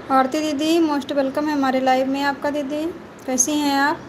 आरती दीदी most welcome है हमारे लाइव में आपका। दीदी कैसी हैं आप?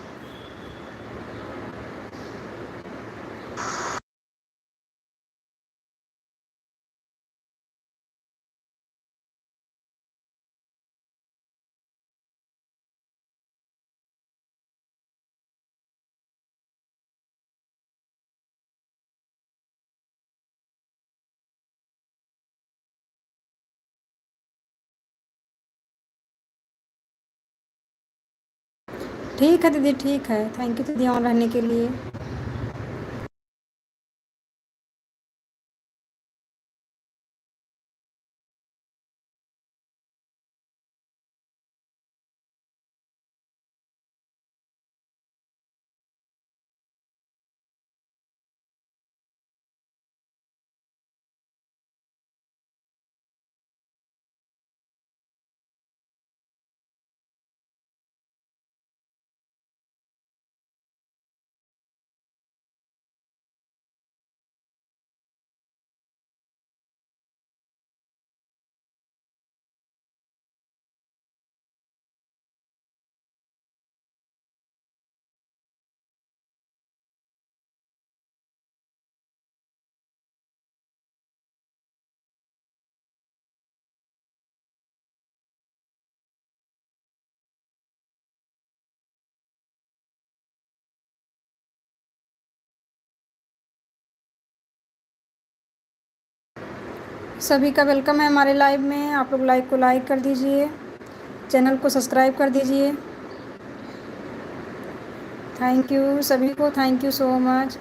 ठीक है दीदी, ठीक है। थैंक यू दीदी ऑन रहने के लिए। सभी का वेलकम है हमारे लाइव में। आप लोग लाइव को लाइक कर दीजिए, चैनल को सब्सक्राइब कर दीजिए। थैंक यू सभी को, thank you so much.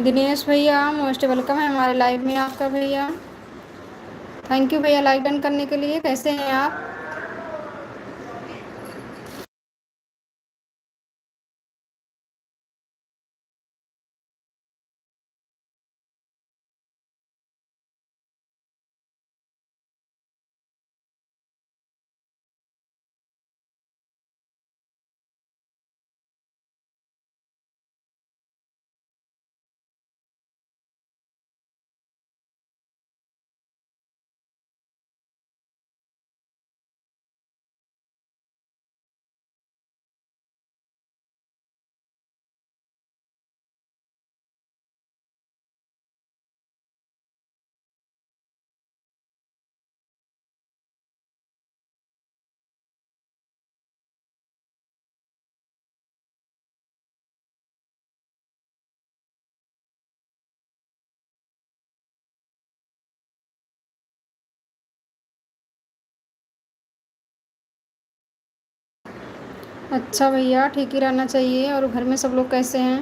Dinesh भैया मोस्ट वेलकम है हमारे लाइव में आपका भैया। थैंक यू भैया लाइक डन करने के लिए। कैसे हैं आप? अच्छा भैया, ठीक ही रहना चाहिए। और घर में सब लोग कैसे हैं?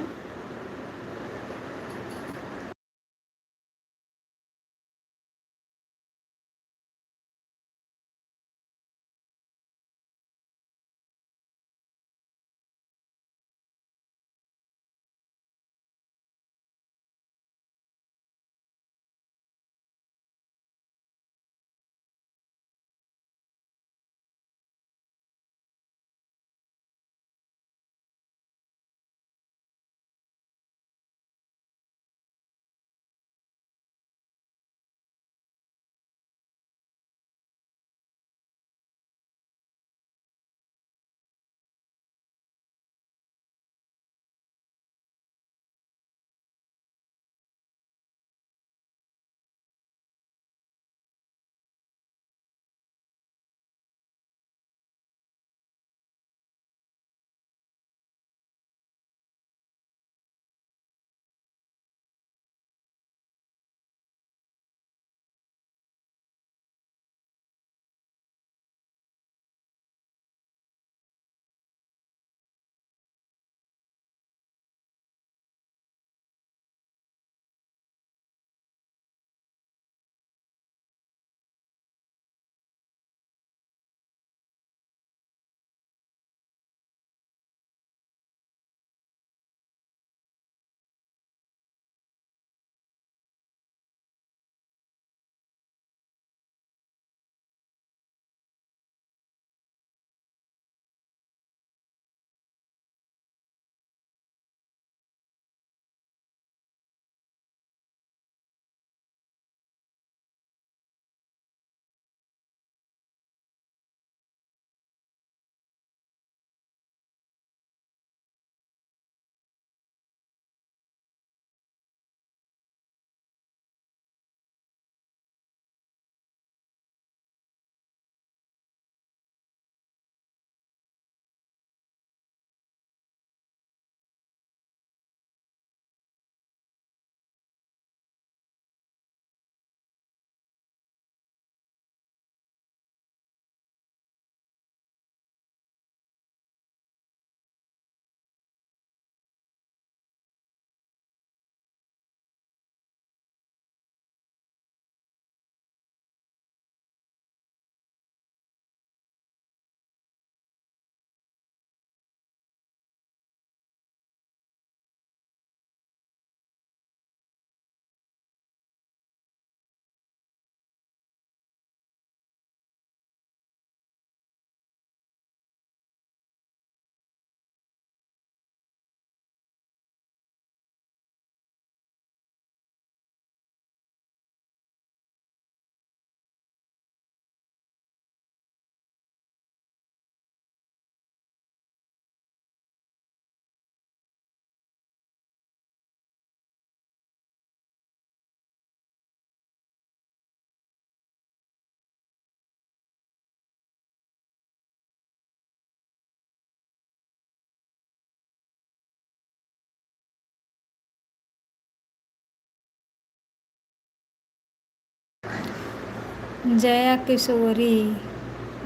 जया किशोरी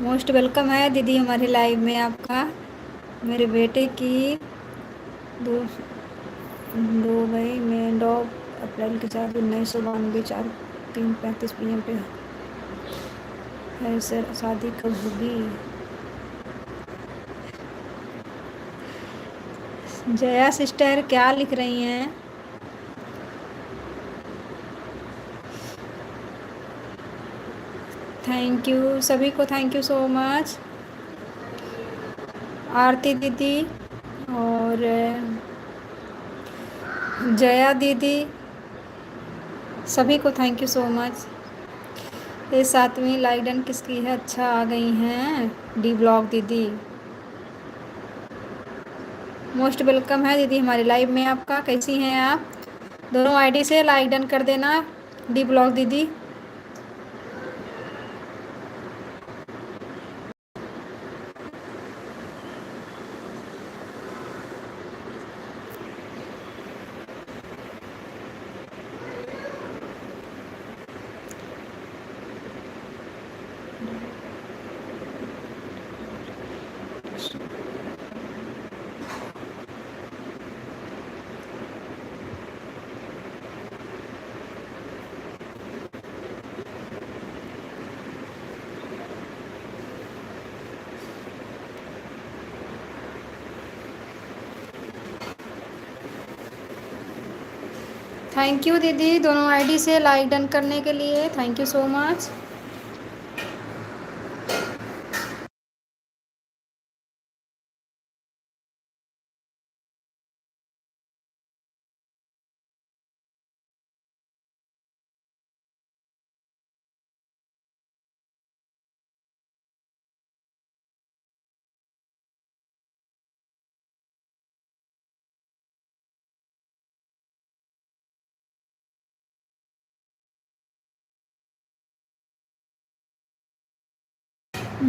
मोस्ट वेलकम है दीदी हमारी लाइव में आपका। मेरे बेटे की दो दुबई में 2 अप्रैल के 4 1992 4:35 PM पे है सर। शादी कब होगी? जया सिस्टर क्या लिख रही हैं? थैंक यू सभी को, thank you so much. Aarti दीदी और जया दीदी, सभी को थैंक यू सो मच। ये 7वीं लाइक डन किसकी है? अच्छा आ गई हैं डी ब्लॉग दीदी, मोस्ट वेलकम है दीदी हमारी लाइव में आपका। कैसी हैं आप? दोनों आईडी से लाइक डन कर देना डी ब्लॉग दीदी। थैंक यू दीदी दोनों आईडी से लाइक डन करने के लिए, thank you so much.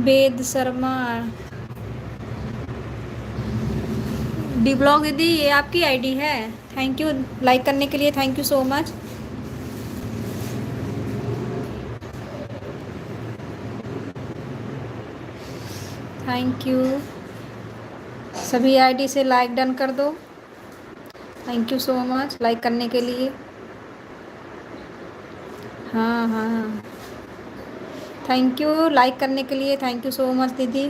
Ved Sharma D blog दीदी, ये आपकी आईडी है? थैंक यू लाइक करने के लिए, thank you so much. Thank you, सभी आईडी से लाइक डन कर दो, thank you so much like करने के लिए। हाँ हाँ, थैंक यू लाइक करने के लिए, थैंक यू सो मच दीदी।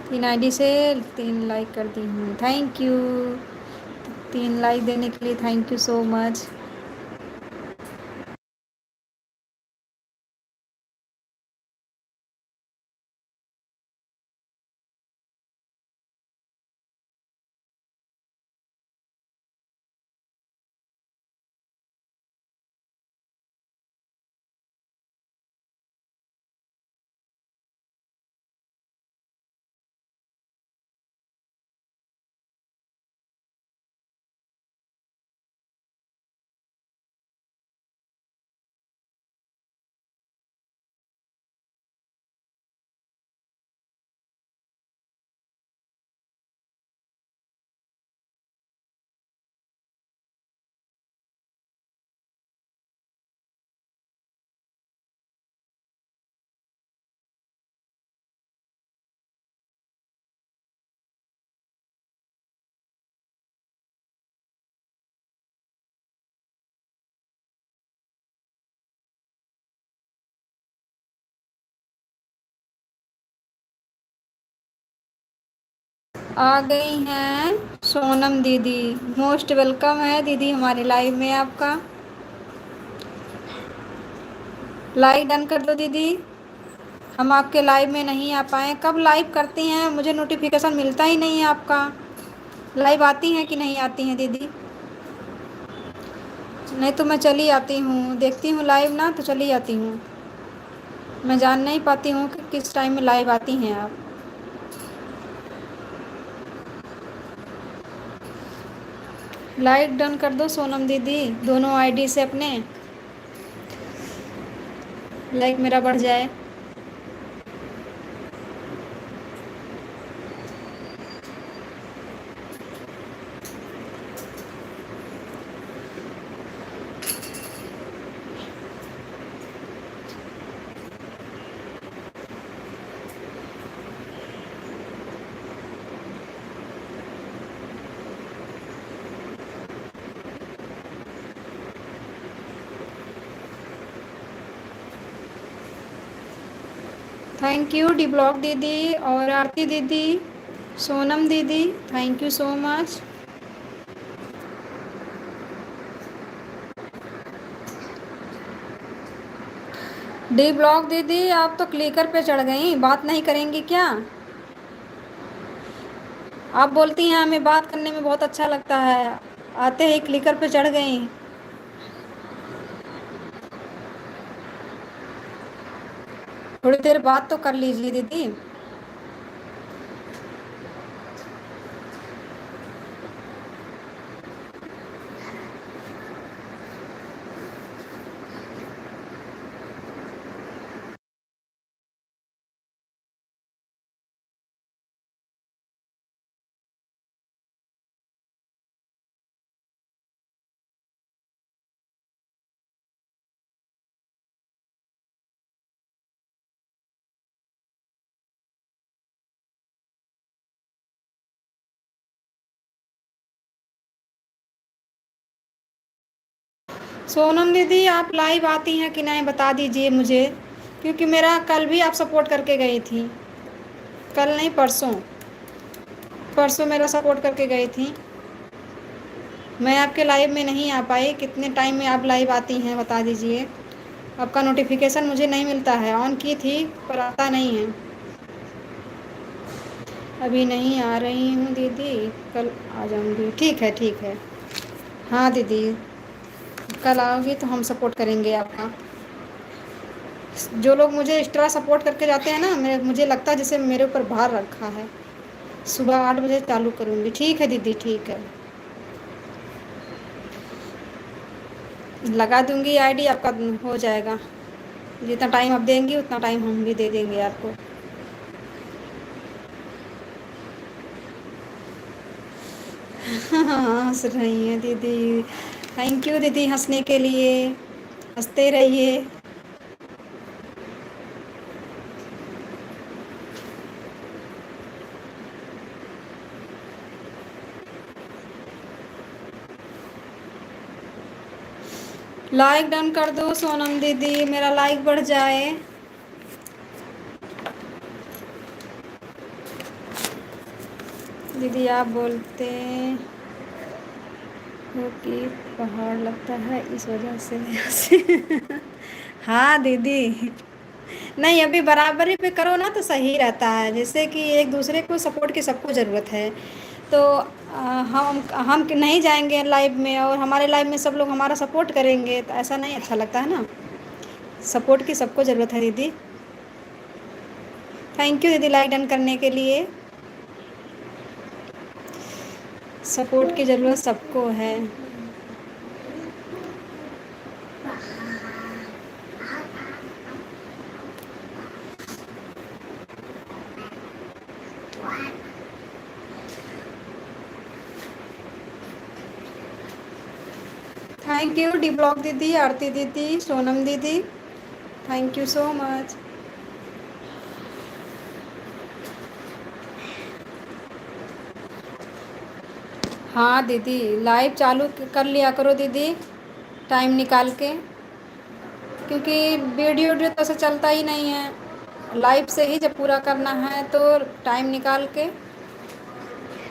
3 आईडी से 3 लाइक कर दी हूँ, थैंक यू। 3 लाइक देने के लिए थैंक यू सो मच। आ गई हैं सोनम दीदी, मोस्ट वेलकम है दीदी हमारे लाइव में आपका। लाइक डन कर दो दीदी, हम आपके लाइव में नहीं आ पाए। कब लाइव करती हैं? मुझे नोटिफिकेशन मिलता ही नहीं है आपका। लाइव आती हैं कि नहीं आती हैं दीदी? नहीं तो मैं चली आती हूँ, देखती हूँ लाइव ना तो चली आती हूँ। मैं जान नहीं पाती हूँ कि किस टाइम में लाइव आती हैं आप। लाइक डन कर दो सोनम दीदी दोनों आईडी से अपने, लाइक मेरा बढ़ जाए। थैंक यू डी ब्लॉक दीदी और आरती दीदी, सोनम दीदी, thank you so much. D block दीदी, आप तो क्लिकर पे चढ़ गई, बात नहीं करेंगी क्या? आप बोलती हैं हमें बात करने में बहुत अच्छा लगता है, आते ही क्लिकर पे चढ़ गई। थोड़ी देर बात तो कर लीजिए दीदी। सोनम दीदी, आप लाइव आती हैं कि नहीं बता दीजिए मुझे, क्योंकि मेरा कल भी आप सपोर्ट करके गई थी। कल नहीं, परसों। परसों मेरा सपोर्ट करके गई थी। मैं आपके लाइव में नहीं आ पाई, कितने टाइम में आप लाइव आती हैं बता दीजिए। आपका नोटिफिकेशन मुझे नहीं मिलता है, ऑन की थी पर आता नहीं है। अभी नहीं आ रही हूँ दीदी, कल आ जाऊँगी। ठीक है ठीक है। हाँ दीदी, कल आओगी तो हम सपोर्ट करेंगे आपका। जो लोग मुझे एक्स्ट्रा सपोर्ट करके जाते हैं ना, मुझे लगता है जैसे मेरे ऊपर भार रखा है। सुबह 8 बजे चालू करूँगी। ठीक है दीदी, ठीक है। लगा दूँगी आईडी, आपका हो जाएगा। जितना टाइम आप देंगी उतना टाइम हम भी दे देंगे आपको। हाँ, हंस रही हैं दीदी। थैंक यू दीदी हंसने के लिए। हंसते रहिए। लाइक डन कर दो सोनम दीदी, मेरा लाइक बढ़ जाए। दीदी आप बोलते हो कि पहाड़ लगता है इस वजह से। हाँ दीदी। नहीं, अभी बराबरी पे करो ना तो सही रहता है, जैसे कि एक दूसरे को सपोर्ट की सबको ज़रूरत है। तो हम नहीं जाएंगे लाइव में और हमारे लाइव में सब लोग हमारा सपोर्ट करेंगे तो ऐसा नहीं अच्छा लगता है ना। सपोर्ट की सबको ज़रूरत है दीदी। थैंक यू दीदी लाइक डन करने के लिए। सपोर्ट की ज़रूरत सबको है। थैंक यू डी ब्लॉक दीदी, आरती दीदी, सोनम दीदी, थैंक यू सो मच। हाँ दीदी, लाइव चालू कर लिया करो दीदी, टाइम निकाल के, क्योंकि वीडियो वीडियो तो ऐसे चलता ही नहीं है। लाइव से ही जब पूरा करना है तो टाइम निकाल के,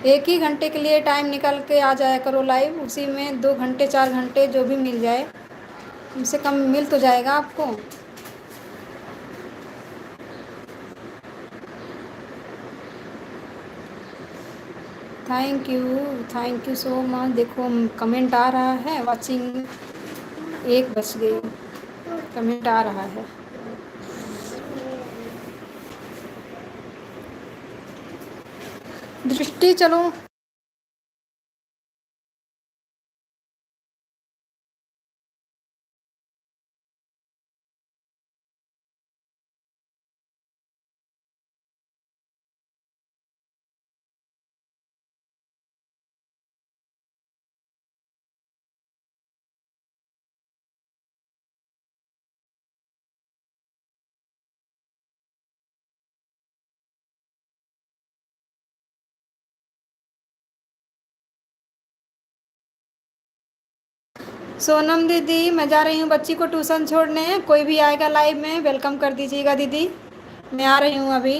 1 ही घंटे के लिए टाइम निकाल के आ जाया करो लाइव, उसी में 2 घंटे 4 घंटे जो भी मिल जाए, कम से कम मिल तो जाएगा आपको। Thank you so much. देखो कमेंट आ रहा है, वाचिंग 1 बज गई, कमेंट आ रहा है। दृष्टि चलो। सोनम दीदी, मैं जा रही हूँ बच्ची को ट्यूशन छोड़ने, कोई भी आएगा लाइव में वेलकम कर दीजिएगा दीदी। मैं आ रही हूँ अभी।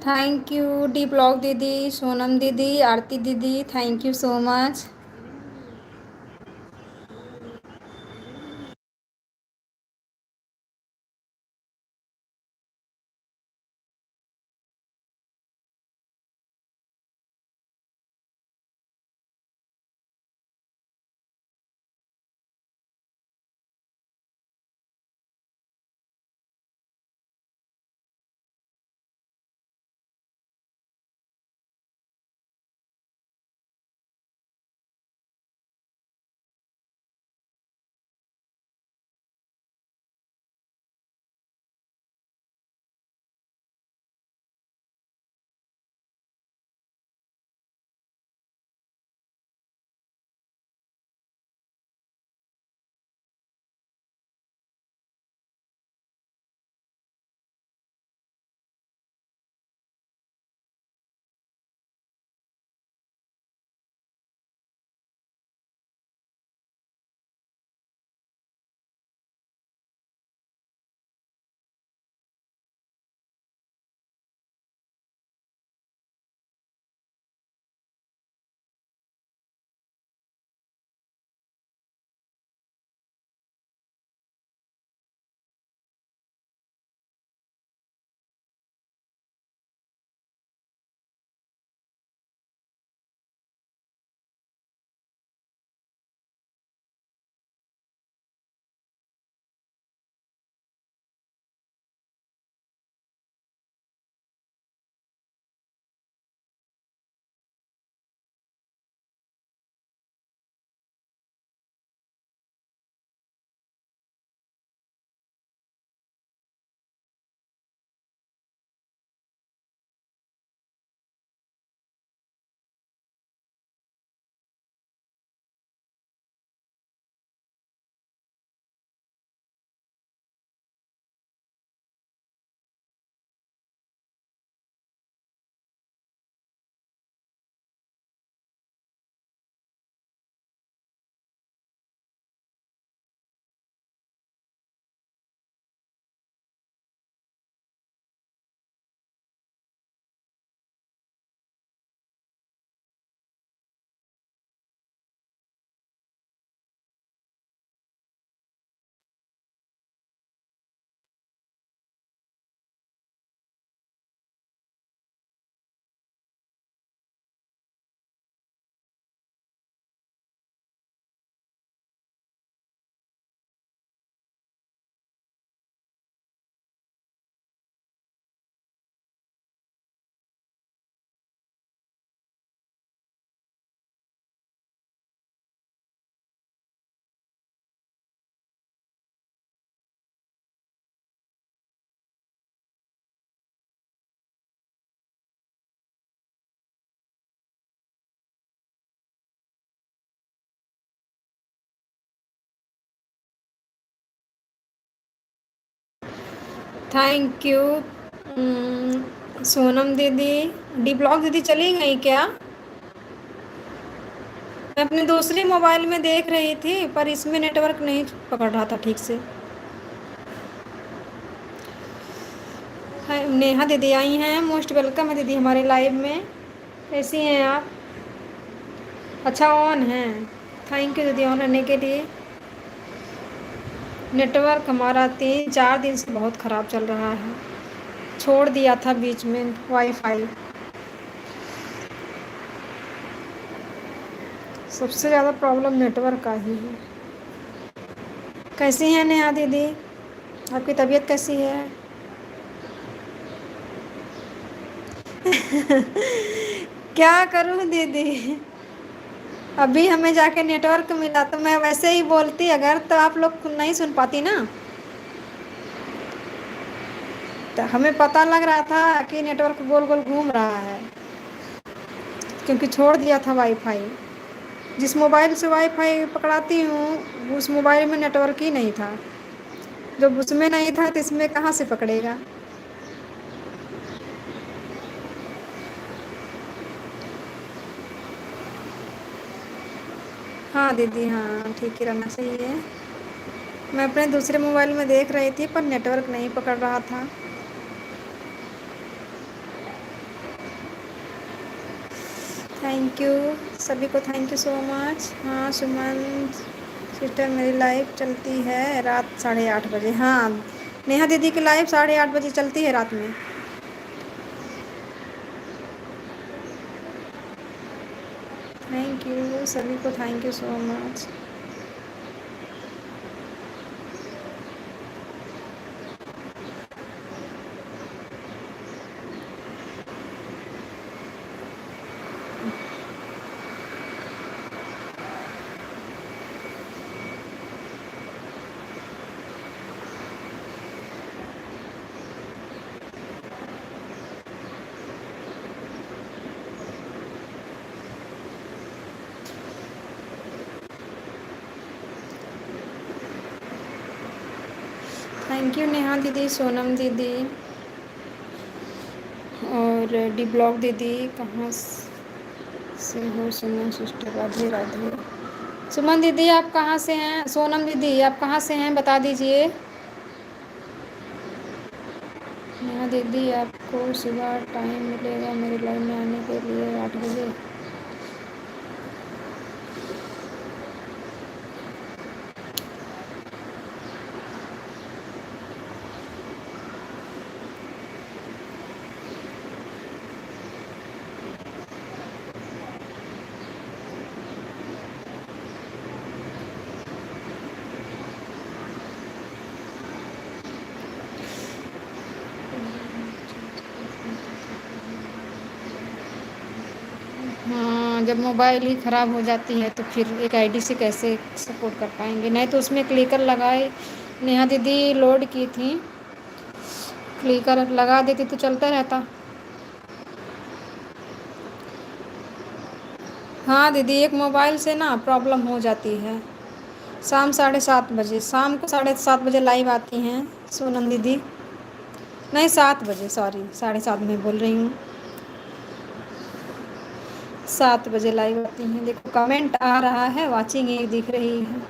थैंक यू डी ब्लॉग दीदी, सोनम दीदी, आरती दीदी, thank you so much. Thank you Sonam दीदी। डी ब्लॉग दीदी चली गई क्या? मैं अपने दूसरे मोबाइल में देख रही थी पर इसमें नेटवर्क नहीं पकड़ रहा था ठीक से। हाय नेहा दीदी आई हैं, मोस्ट वेलकम है दीदी हमारे लाइव में। कैसी हैं आप? अच्छा ऑन है। थैंक यू दीदी ऑन रहने के लिए। नेटवर्क हमारा 3-4 दिन से बहुत ख़राब चल रहा है, छोड़ दिया था बीच में वाईफाई। सबसे ज़्यादा प्रॉब्लम नेटवर्क का ही है। कैसी हैं नेहा दीदी, आपकी तबीयत कैसी है? क्या करूं दीदी, अभी हमें जाके नेटवर्क मिला तो मैं वैसे ही बोलती, अगर तो आप लोग नहीं सुन पाती ना। तो हमें पता लग रहा था कि नेटवर्क गोल गोल घूम रहा है, क्योंकि छोड़ दिया था वाईफाई। जिस मोबाइल से वाईफाई पकड़ाती हूँ उस मोबाइल में नेटवर्क ही नहीं था, जब उसमें नहीं था तो इसमें कहाँ से पकड़ेगा। हाँ दीदी हाँ, ठीक ही रहना चाहिए। मैं अपने दूसरे मोबाइल में देख रही थी पर नेटवर्क नहीं पकड़ रहा था। थैंक यू सभी को, थैंक यू सो मच। हाँ सुमन सिस्टर, मेरी लाइव चलती है रात 8:30 बजे। हाँ नेहा दीदी की लाइव 8:30 बजे चलती है रात में। थैंक यू सभी को, thank you so much. Thank you Neha दीदी, सोनम दीदी और डी ब्लॉक दीदी। कहाँ से हो सुमन सिस्टर? राधे राधे। सुमन दीदी आप कहाँ से हैं? सोनम दीदी आप कहाँ से हैं बता दीजिए। नेहा दीदी आपको सुबह टाइम मिलेगा मेरे लाइव में आने के लिए 8 बजे? हाँ जब मोबाइल ही ख़राब हो जाती है तो फिर एक आईडी से कैसे सपोर्ट कर पाएंगे? नहीं तो उसमें क्लिकर लगाए, नेहा दीदी लोड की थी, क्लिकर लगा देती तो चलता रहता। हाँ दीदी एक मोबाइल से ना प्रॉब्लम हो जाती है। शाम 7:30 बजे, शाम को 7:30 बजे लाइव आती हैं सोनम दीदी। नहीं 7 बजे, सॉरी 7:30 में बोल रही हूँ। 7 बजे लाइव आती हैं। देखो कमेंट आ रहा है, वाचिंग एक दिख रही है।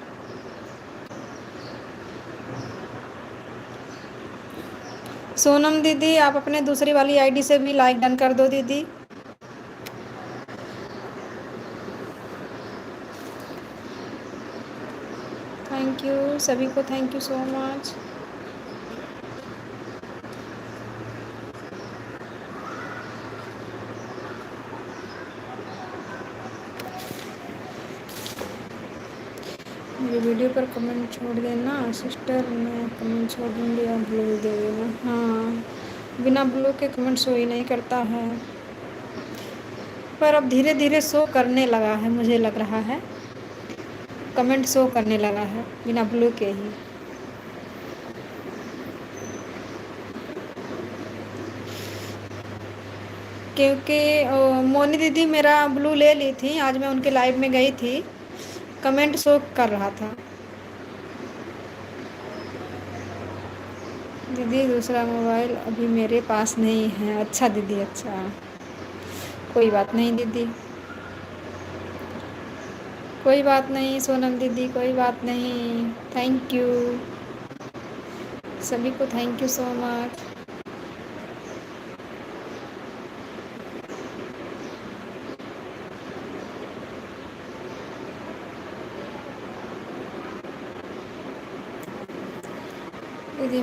सोनम दीदी आप अपने दूसरी वाली आईडी से भी लाइक डन कर दो दीदी। थैंक यू सभी को, थैंक यू सो मच। मेरी वीडियो पर कमेंट छोड़ देना सिस्टर, मैं कमेंट छोड़ दूँगी, आप ब्लू दे देना। हाँ बिना ब्लू के कमेंट शो ही नहीं करता है, पर अब धीरे धीरे शो करने लगा है, मुझे लग रहा है कमेंट शो करने लगा है बिना ब्लू के ही। क्योंकि मोनी दीदी मेरा ब्लू ले ली थी, आज मैं उनके लाइव में गई थी, कमेंट शो कर रहा था। दीदी दूसरा मोबाइल अभी मेरे पास नहीं है। अच्छा दीदी अच्छा, कोई बात नहीं दीदी, कोई बात नहीं सोनम दीदी, कोई बात नहीं। थैंक यू सभी को, थैंक यू सो मच। दीदी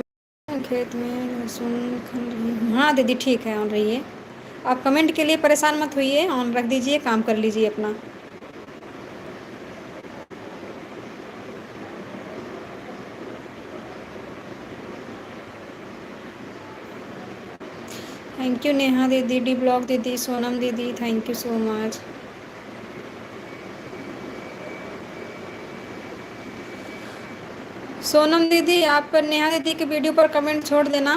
खेत में सुन खन रही हूँ। हाँ दीदी ठीक है, ऑन रही है। आप कमेंट के लिए परेशान मत होइए, ऑन रख दीजिए, काम कर लीजिए अपना। थैंक यू नेहा दीदी, डी ब्लॉक दीदी, सोनम दीदी, thank you so much. Sonam दीदी आप नेहा दीदी के वीडियो पर कमेंट छोड़ देना,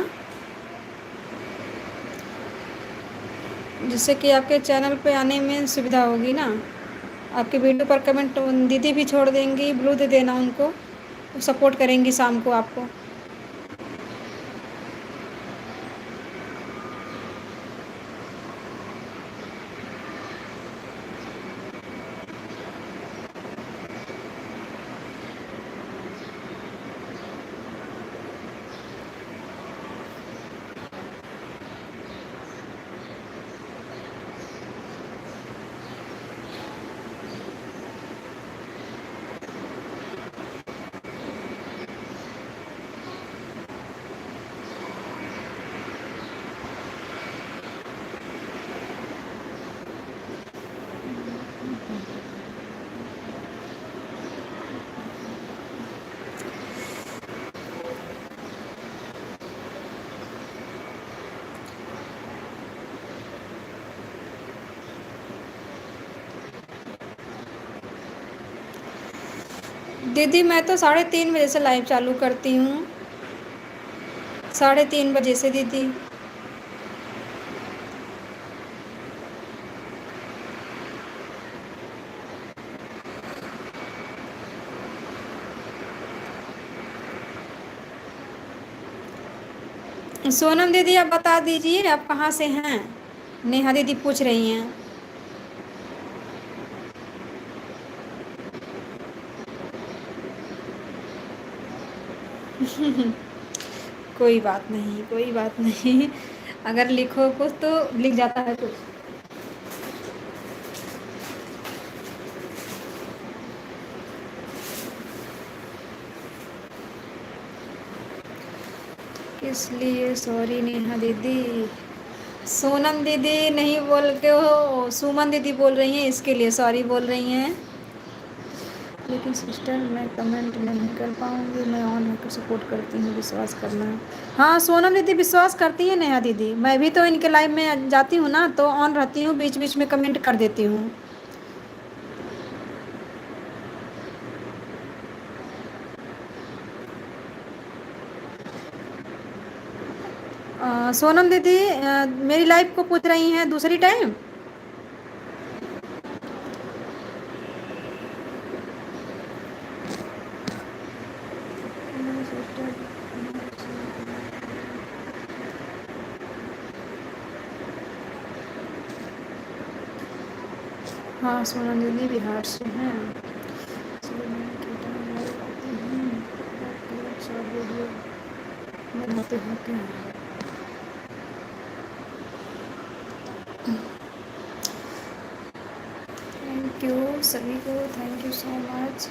जिससे कि आपके चैनल पे आने में सुविधा होगी ना। आपके वीडियो पर कमेंट दीदी भी छोड़ देंगी, ब्लू दे देना उनको, सपोर्ट करेंगी शाम को आपको। दीदी मैं तो 3:30 बजे से लाइव चालू करती हूँ। 3:30 बजे से दीदी। सोनम दीदी आप बता दीजिए आप कहाँ से हैं। नेहा दीदी पूछ रही हैं। कोई बात नहीं, कोई बात नहीं। अगर लिखो कुछ तो लिख जाता है कुछ। किस लिए सॉरी नेहा दीदी। सोनम दीदी नहीं बोल के हो, सुमन दीदी बोल रही हैं, इसके लिए सॉरी बोल रही हैं। लेकिन सिस्टर मैं कमेंट नहीं कर पाऊँगी, मैं ऑन होकर सपोर्ट करती हूँ, विश्वास करना। हाँ सोनम दीदी विश्वास करती हैं नेहा दीदी, मैं भी तो इनके लाइव में जाती हूँ ना, तो ऑन रहती हूँ, बीच बीच में कमेंट कर देती हूँ। सोनम दीदी मेरी लाइव को पूछ रही हैं दूसरी टाइम। हाँ सोनम दीदी बिहार से हैं। बनाते हैं क्या। थैंक यू सभी को, thank you so much.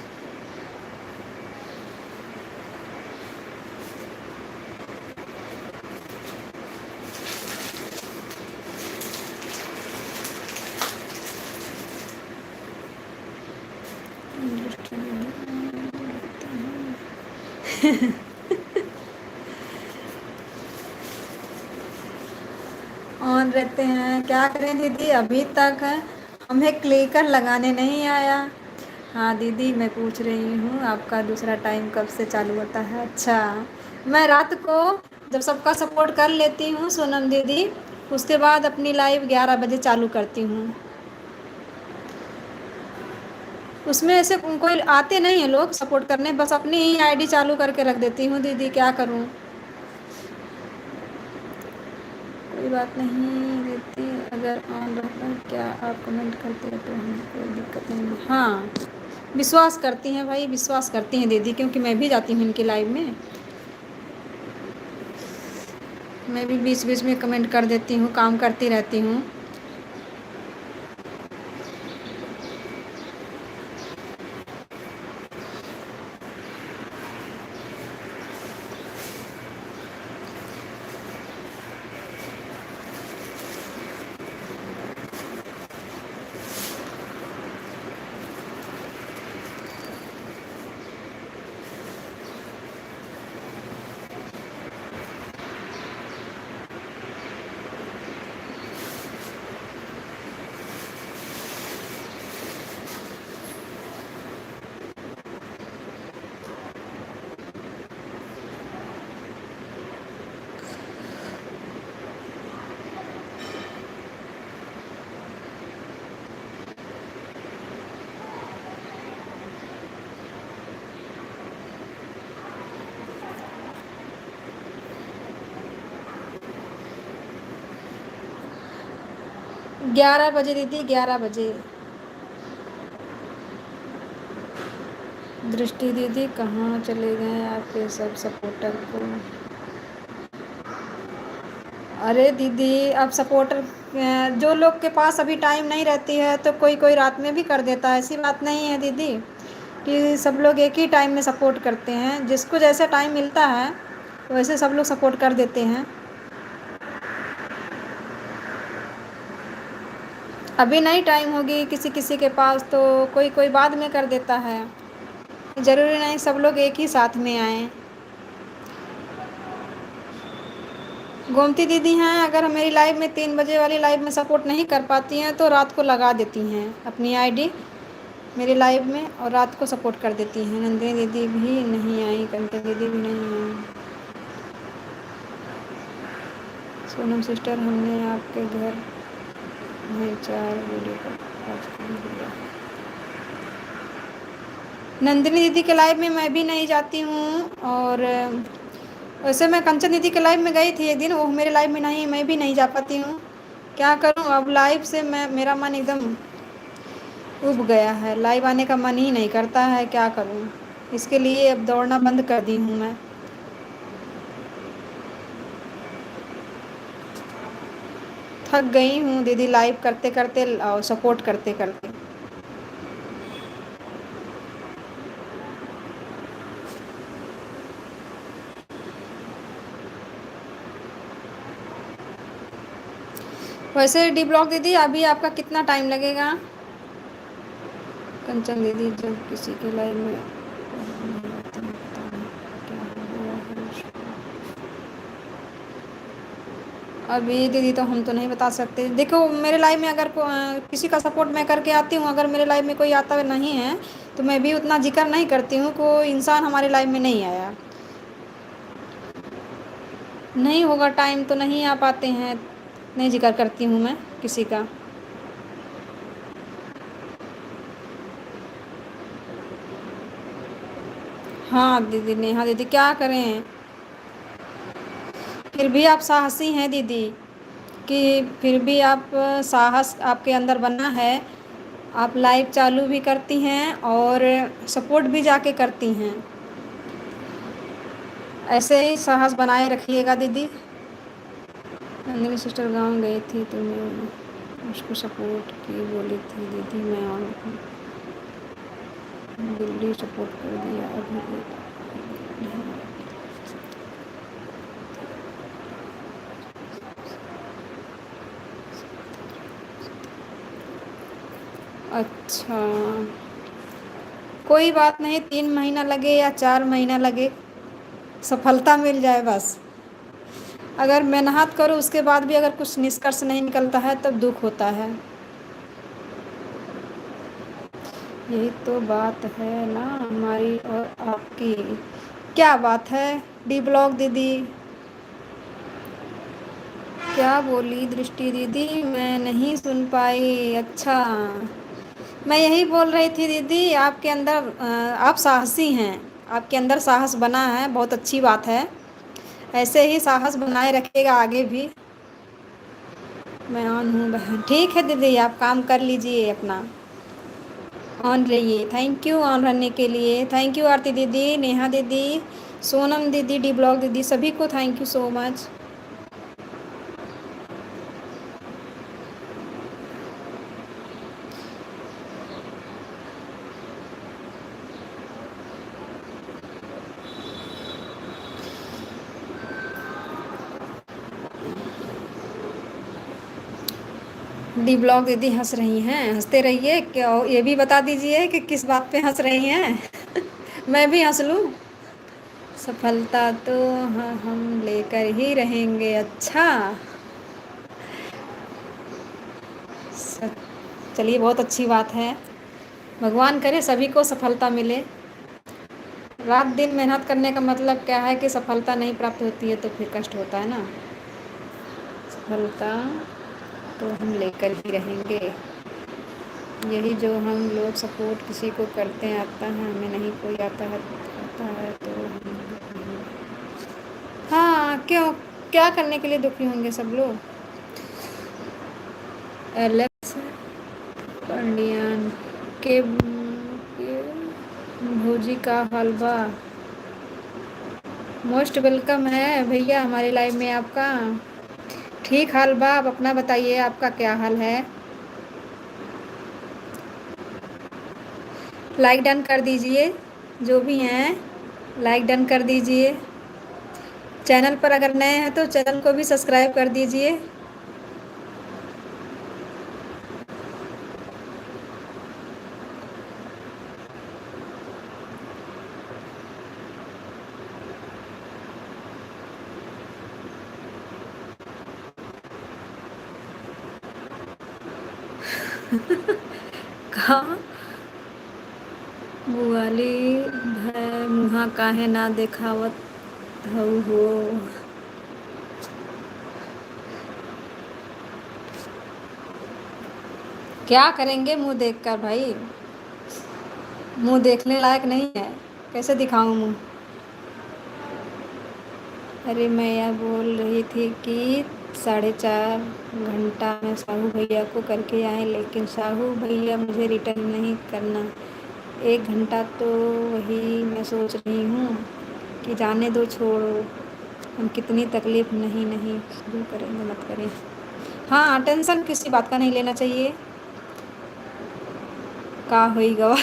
On रहते हैं, क्या करें दीदी, अभी तक हमें क्लिकर लगाने नहीं आया। हाँ दीदी मैं पूछ रही हूँ आपका दूसरा टाइम कब से चालू होता है। अच्छा मैं रात को जब सबका सपोर्ट कर लेती हूँ सोनम दीदी, उसके बाद अपनी लाइव 11 बजे चालू करती हूँ। उसमें ऐसे कोई आते नहीं है लोग सपोर्ट करने, बस अपनी ही आईडी चालू करके रख देती हूँ दीदी, क्या करूँ। कोई बात नहीं दीदी, अगर ऑन रहता क्या आप कमेंट करते रहते हैं, कोई दिक्कत नहीं। हाँ विश्वास करती हैं भाई, विश्वास करती हैं दीदी, क्योंकि मैं भी जाती हूँ इनकी लाइव में, मैं भी बीच बीच में कमेंट कर देती हूँ, काम करती रहती हूँ। ग्यारह बजे दीदी, 11 बजे। दृष्टि दीदी कहाँ चले गए आपके सब सपोर्टर को। अरे दीदी अब सपोर्टर जो लोग के पास अभी टाइम नहीं रहती है तो कोई कोई रात में भी कर देता है, ऐसी बात नहीं है दीदी कि सब लोग एक ही टाइम में सपोर्ट करते हैं, जिसको जैसे टाइम मिलता है वैसे सब लोग सपोर्ट कर देते हैं। अभी नहीं टाइम होगी किसी किसी के पास तो कोई कोई बाद में कर देता है, ज़रूरी नहीं सब लोग एक ही साथ में आएँ। गोमती दीदी हैं, अगर मेरी लाइव में 3 बजे वाली लाइव में सपोर्ट नहीं कर पाती हैं तो रात को लगा देती हैं अपनी आईडी, मेरे लाइव में और रात को सपोर्ट कर देती हैं। नंदिनी दीदी भी नहीं आई, कविता दीदी भी नहीं आई। सोनम सिस्टर, हमने आपके घर में 4 वीडियो पर आज कर दिया। नंदिनी दीदी के लाइव में मैं भी नहीं जाती हूँ। और वैसे मैं कंचन दीदी के लाइव में गई थी एक दिन, वो मेरे लाइव में नहीं, मैं भी नहीं जा पाती हूँ। क्या करूँ अब, लाइव से मेरा मन एकदम उब गया है। लाइव आने का मन ही नहीं करता है, क्या करूँ। इसके लिए अब दौड़ना बंद कर दी हूँ मैं। थक गई हूँ दीदी लाइव करते करते और सपोर्ट करते करते। वैसे डी ब्लॉक दीदी अभी आपका कितना टाइम लगेगा? कंचन दीदी, जब किसी के लाइव में पता नहीं क्या हुआ है। अभी दीदी तो हम तो नहीं बता सकते। देखो मेरे लाइव में अगर किसी का सपोर्ट मैं करके आती हूँ, अगर मेरे लाइव में कोई आता नहीं है तो मैं भी उतना जिक्र नहीं करती हूँ। कोई इंसान हमारे लाइव में नहीं आया, नहीं होगा टाइम तो नहीं आ पाते हैं, नहीं जिक्र करती हूँ मैं किसी का। हाँ दीदी, नेहा दीदी क्या करें, फिर भी आप साहसी हैं दीदी, कि फिर भी आप साहस आपके अंदर बना है। आप लाइव चालू भी करती हैं और सपोर्ट भी जाके करती हैं। ऐसे ही साहस बनाए रखिएगा दीदी। नंदिनी सिस्टर गांव गई थी तो मैं उसको सपोर्ट की, बोली थी दीदी मैं और दिल्ली सपोर्ट कर दिया अभी। अच्छा, कोई बात नहीं, 3 महीना लगे या 4 महीना लगे, सफलता मिल जाए बस। अगर मेहनत करो उसके बाद भी अगर कुछ निष्कर्ष नहीं निकलता है तब दुख होता है। यही तो बात है ना हमारी और आपकी। क्या बात है डी ब्लॉक दीदी? क्या बोली दृष्टि दीदी, मैं नहीं सुन पाई। अच्छा, मैं यही बोल रही थी दीदी, आपके अंदर आप साहसी हैं, आपके अंदर साहस बना है, बहुत अच्छी बात है। ऐसे ही साहस बनाए रखिएगा आगे भी। मैं ऑन हूँ बहन। ठीक है दीदी, आप काम कर लीजिए अपना, ऑन रहिए। थैंक यू ऑन रहने के लिए। थैंक यू आरती दीदी, नेहा दीदी, सोनम दीदी, डी ब्लॉक दीदी, सभी को thank you so much. D block दीदी हंस रही हैं, हंसते रहिए। क्या ये भी बता दीजिए कि किस बात पे हंस रही हैं? मैं भी हंस लूँ। सफलता तो हाँ हम लेकर ही रहेंगे। अच्छा, स- चलिए बहुत अच्छी बात है। भगवान करे सभी को सफलता मिले। रात दिन मेहनत करने का मतलब क्या है कि सफलता नहीं प्राप्त होती है तो फिर कष्ट होता है ना। सफलता तो हम लेकर ही रहेंगे। यही जो हम लोग सपोर्ट किसी को करते हैं, आता है हमें नहीं, कोई आता है तो हम। हाँ क्यों, क्या करने के लिए दुखी होंगे सब लोग। एलेक्स पांडियन के भोजी का हलवा मोस्ट वेलकम है भैया हमारे लाइव में आपका। ठीक हाल बा, आप अपना बताइए आपका क्या हाल है। लाइक डन कर दीजिए जो भी हैं, लाइक डन कर दीजिए। चैनल पर अगर नए हैं तो चैनल को भी सब्सक्राइब कर दीजिए। कहाँ बुआली भै मुहा काहे ना देखावत हऊ हो। क्या करेंगे मुंह देखकर भाई, मुंह देखने लायक नहीं है, कैसे दिखाऊं मुंह। अरे मैं यह बोल रही थी कि 4.5 घंटा में साहू भैया को करके आए, लेकिन साहू भैया मुझे रिटर्न नहीं करना। 1 घंटा तो वही मैं सोच रही हूँ कि जाने दो, छोड़ो, हम कितनी तकलीफ। नहीं नहीं, शुरू करेंगे, मत करें। हाँ, टेंशन किसी बात का नहीं लेना चाहिए। का हुई गवा।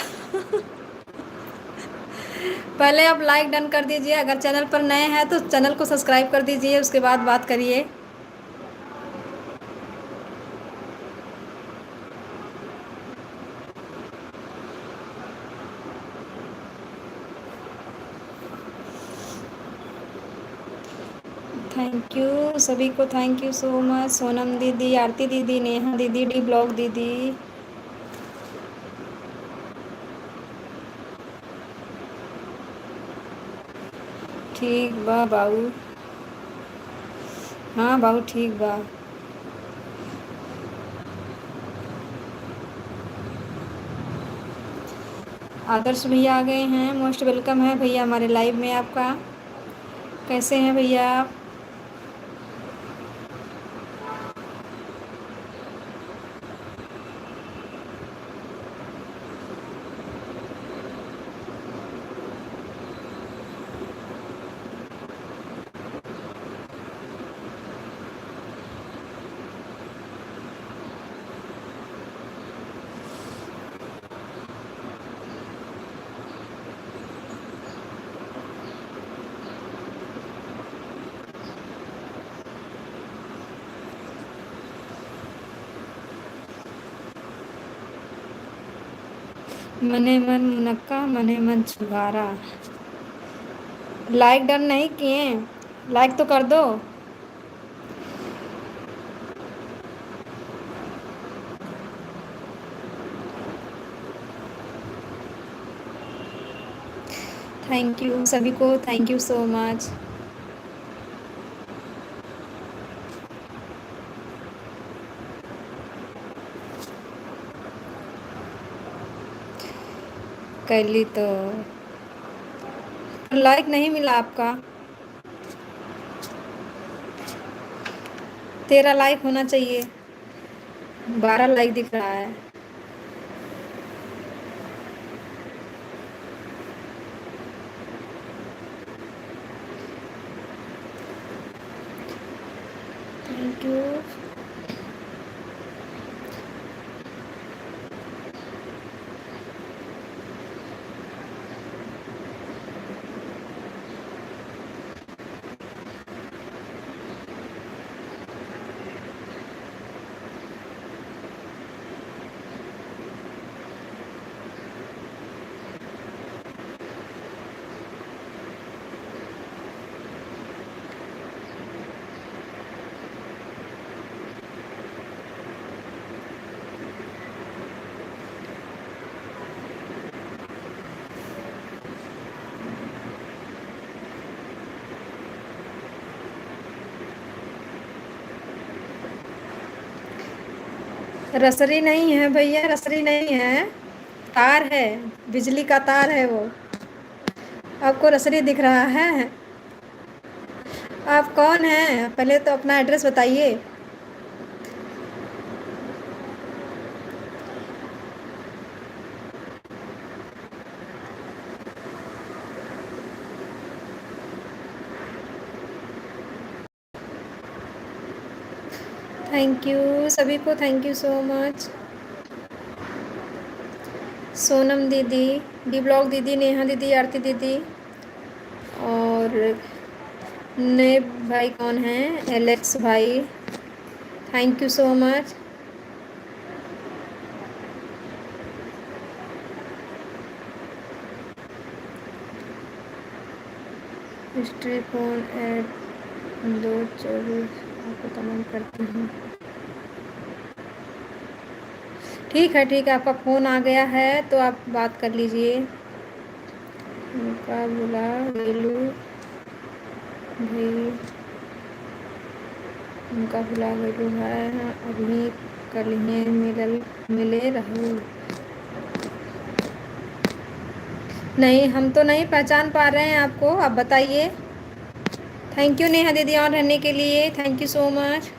पहले आप लाइक डन कर दीजिए, अगर चैनल पर नए हैं तो चैनल को सब्सक्राइब कर दीजिए, उसके बाद बात करिए। थैंक यू सभी को, thank you so much. Sonam दीदी, आरती दीदी, नेहा दीदी, डी ब्लॉग दीदी। ठीक बा बाबू। हाँ बाबू, ठीक बा। आदर्श भैया आ गए हैं, मोस्ट वेलकम है भैया हमारे लाइव में आपका। कैसे हैं भैया आप? मने मन मुनक्का, मने मन छुहारा। लाइक डन नहीं किए? लाइक तो कर दो। थैंक यू सभी को, थैंक यू सो मच। कर ली तो लाइक नहीं मिला आपका। 13 लाइक होना चाहिए, 12 लाइक दिख रहा है। Thank you. रसरी नहीं है भैया, रसरी नहीं है, तार है, बिजली का तार है वो। आपको रसरी दिख रहा है? आप कौन हैं, पहले तो अपना एड्रेस बताइए। थैंक यू सभी को, thank you so much. Sonam दीदी, डी ब्लॉग दीदी, नेहा दीदी, आरती दीदी, और नए भाई कौन हैं, एलेक्स भाई, thank you so much. History phone add 224 आपको कमेंट करती हूँ। ठीक है ठीक है, आपका फ़ोन आ गया है तो आप बात कर लीजिए। उनका बुला गेलू भाई, उनका बुला गेलू है अभी कलिए मिले रहू। नहीं, हम तो नहीं पहचान पा रहे हैं आपको, आप बताइए। थैंक यू नेहा दीदी ऑन रहने के लिए, थैंक यू सो मच।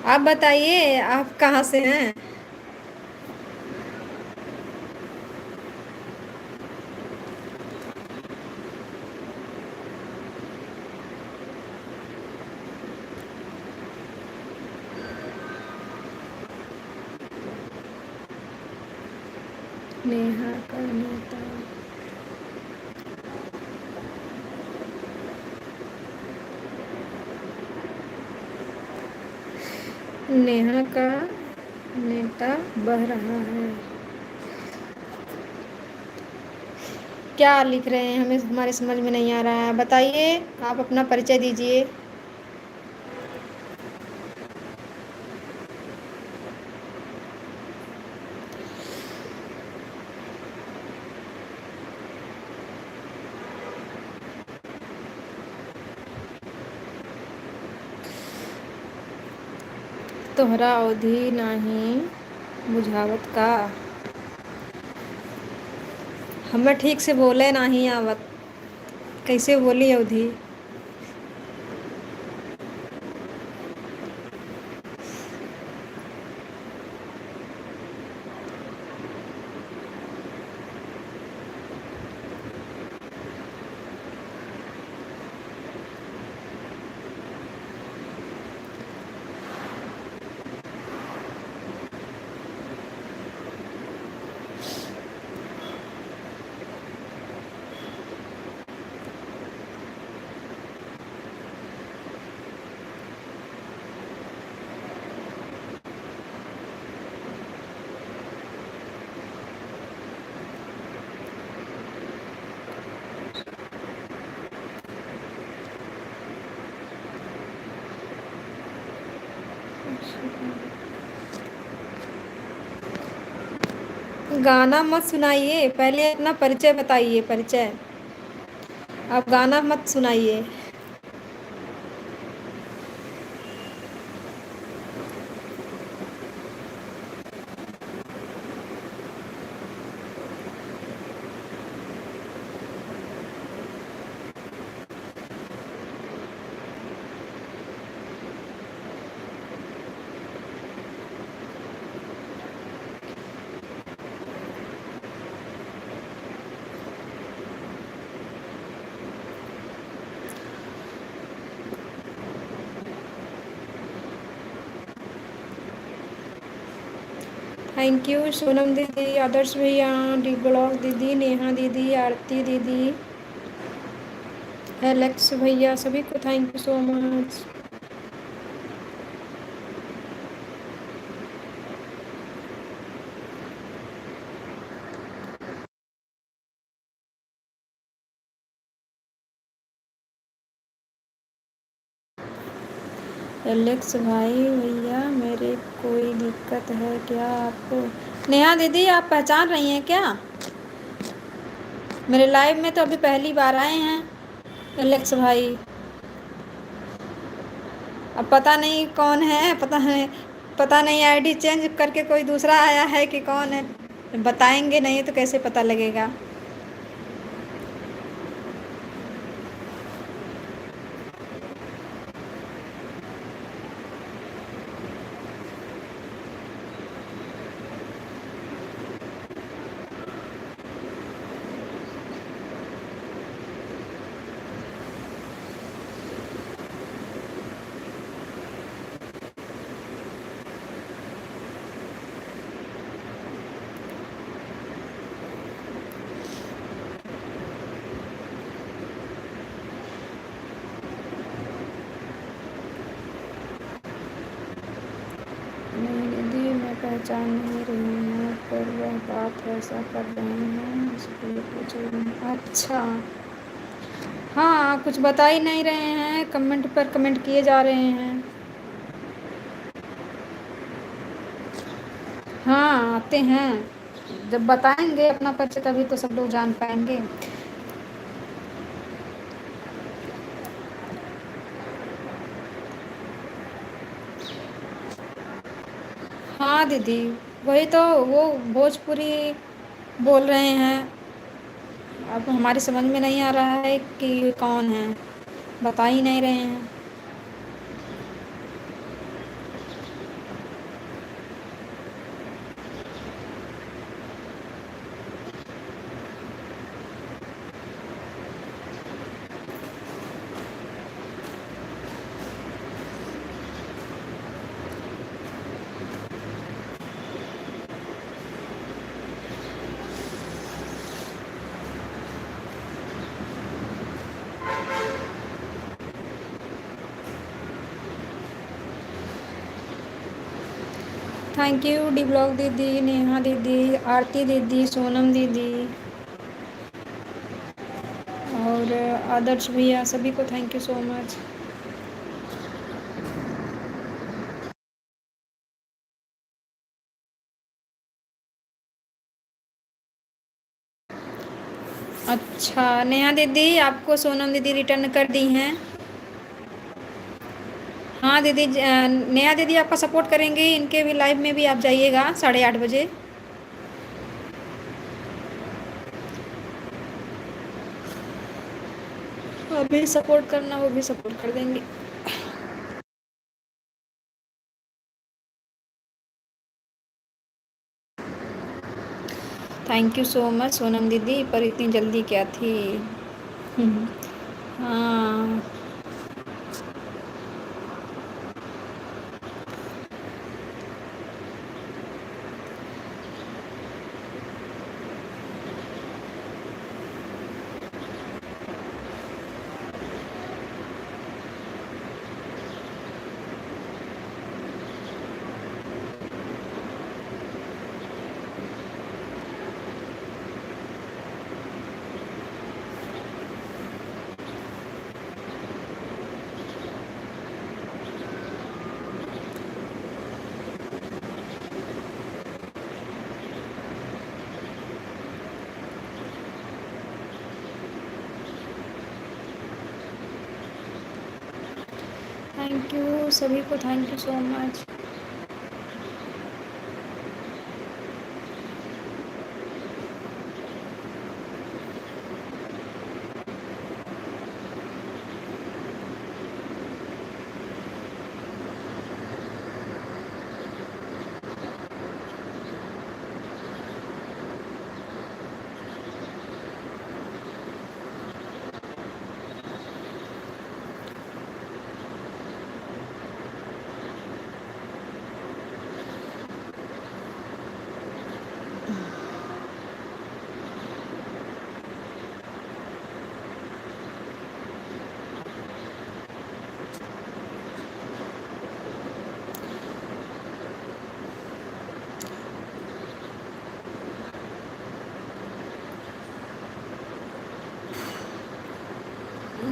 आप बताइए आप कहाँ से हैं। नेहा का नेता, नेहा का नेता बह रहा है। क्या लिख रहे हैं, हमें हमारे समझ में नहीं आ रहा है, बताइए। आप अपना परिचय दीजिए। तोहरा अवधि नहीं बुझावत का, हमें ठीक से बोले नहीं आवत, कैसे बोली अवधि। गाना मत सुनाइए, पहले अपना परिचय बताइए, परिचय। आप गाना मत सुनाइए। थैंक यू सोनम दीदी, आदर्श भैया, डी ब्लॉक दीदी, नेहा दीदी, आरती दीदी, एलेक्स भैया, सभी को thank you so much. Alex भाई भैया, मेरे कोई दिक्कत है क्या आपको। नेहा दीदी आप पहचान रही हैं क्या, मेरे लाइव में तो अभी पहली बार आए हैं। एलेक्स भाई, अब पता नहीं कौन है, पता नहीं आईडी चेंज करके कोई दूसरा आया है कि कौन है, बताएंगे नहीं तो कैसे पता लगेगा। नहीं दीदी मैं पहचान नहीं रहे हैं पर वह बात ऐसा कर रहे हैं इसलिए पूछ रहे हैं। अच्छा, हाँ कुछ बता ही नहीं रहे हैं, कमेंट पर कमेंट किए जा रहे हैं। हाँ आते हैं, जब बताएंगे अपना परिचय तभी तो सब लोग जान पाएंगे। हाँ दीदी, वही तो, वो भोजपुरी बोल रहे हैं। अब हमारी समझ में नहीं आ रहा है कि कौन है, बता ही नहीं रहे हैं। थैंक यू डी ब्लॉग दीदी, नेहा दीदी, आरती दीदी, सोनम दीदी और आदर्श भैया, सभी को थैंक यू सो मच। अच्छा नेहा दीदी, आपको सोनम दीदी रिटर्न कर दी हैं। हाँ दीदी, नेहा दीदी आपका सपोर्ट करेंगी, इनके भी लाइव में भी आप जाइएगा 8:30 बजे। अभी सपोर्ट करना, वो भी सपोर्ट कर देंगे। Thank you so much Sonam दीदी, पर इतनी जल्दी क्या थी। हाँ थैंक यू सभी को, thank you so much.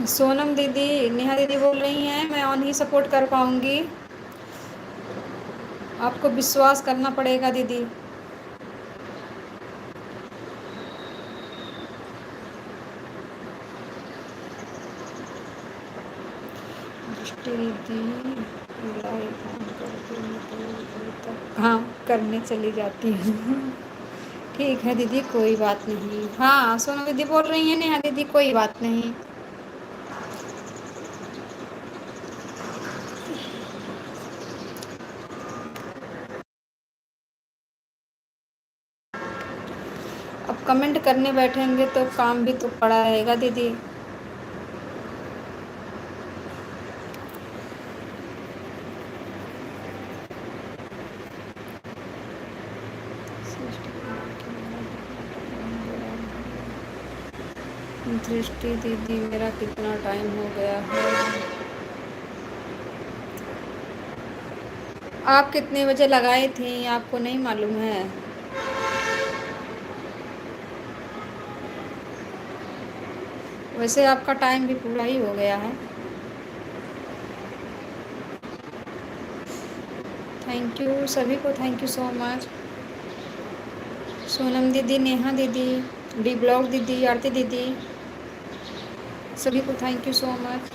Sonam दीदी, नेहा दीदी बोल रही हैं मैं ऑन ही सपोर्ट कर पाऊँगी, आपको विश्वास करना पड़ेगा दीदी। दृष्टि दीदी लाइव ऑन करके हाँ करने चली जाती हूँ। ठीक है दीदी, कोई बात नहीं। हाँ सोनम दीदी बोल रही हैं, नेहा दीदी कोई बात नहीं। अब कमेंट करने बैठेंगे तो काम भी तो पड़ा रहेगा दीदी। दृष्टि दीदी मेरा कितना टाइम हो गया है। आप कितने बजे लगाई थी, आपको नहीं मालूम है? वैसे आपका टाइम भी पूरा ही हो गया है। थैंक यू सभी को, thank you so much. Sonam दीदी, नेहा दीदी, डी ब्लॉग दीदी, आरती दीदी, सभी को thank you so much.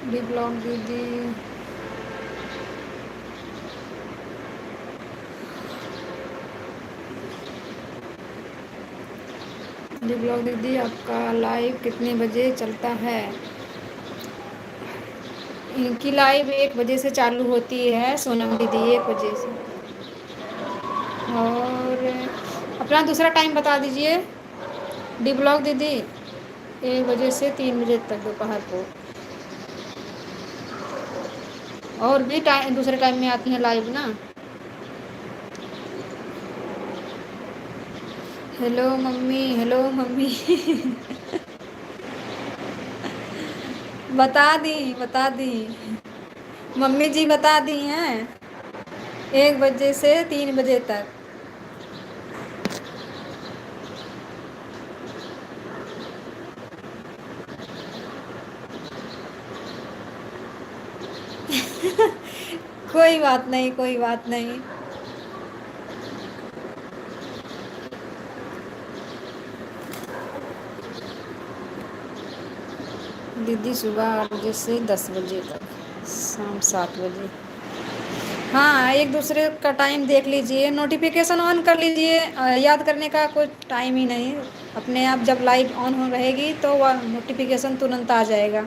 D blog दीदी, डी ब्लॉग दीदी, आपका लाइव कितने बजे चलता है? इनकी लाइव 1 बजे से चालू होती है सोनम दीदी, 1 बजे से। और अपना दूसरा टाइम बता दीजिए डी ब्लॉग दीदी। 1 बजे से 3 बजे तक दोपहर को। और भी टाइम दूसरे टाइम में आती हैं लाइव ना? Hello mummy, hello mummy. बता दी, बता दी, मम्मी जी बता दी हैं। 1 बजे से 3 बजे तक। कोई बात नहीं, कोई बात नहीं। दीदी सुबह 8 बजे से 10 बजे तक, शाम 7 बजे। हाँ, एक दूसरे का टाइम देख लीजिए, नोटिफिकेशन ऑन कर लीजिए। याद करने का कोई टाइम ही नहीं। अपने आप जब लाइट ऑन हो रहेगी तो वह नोटिफिकेशन तुरंत आ जाएगा।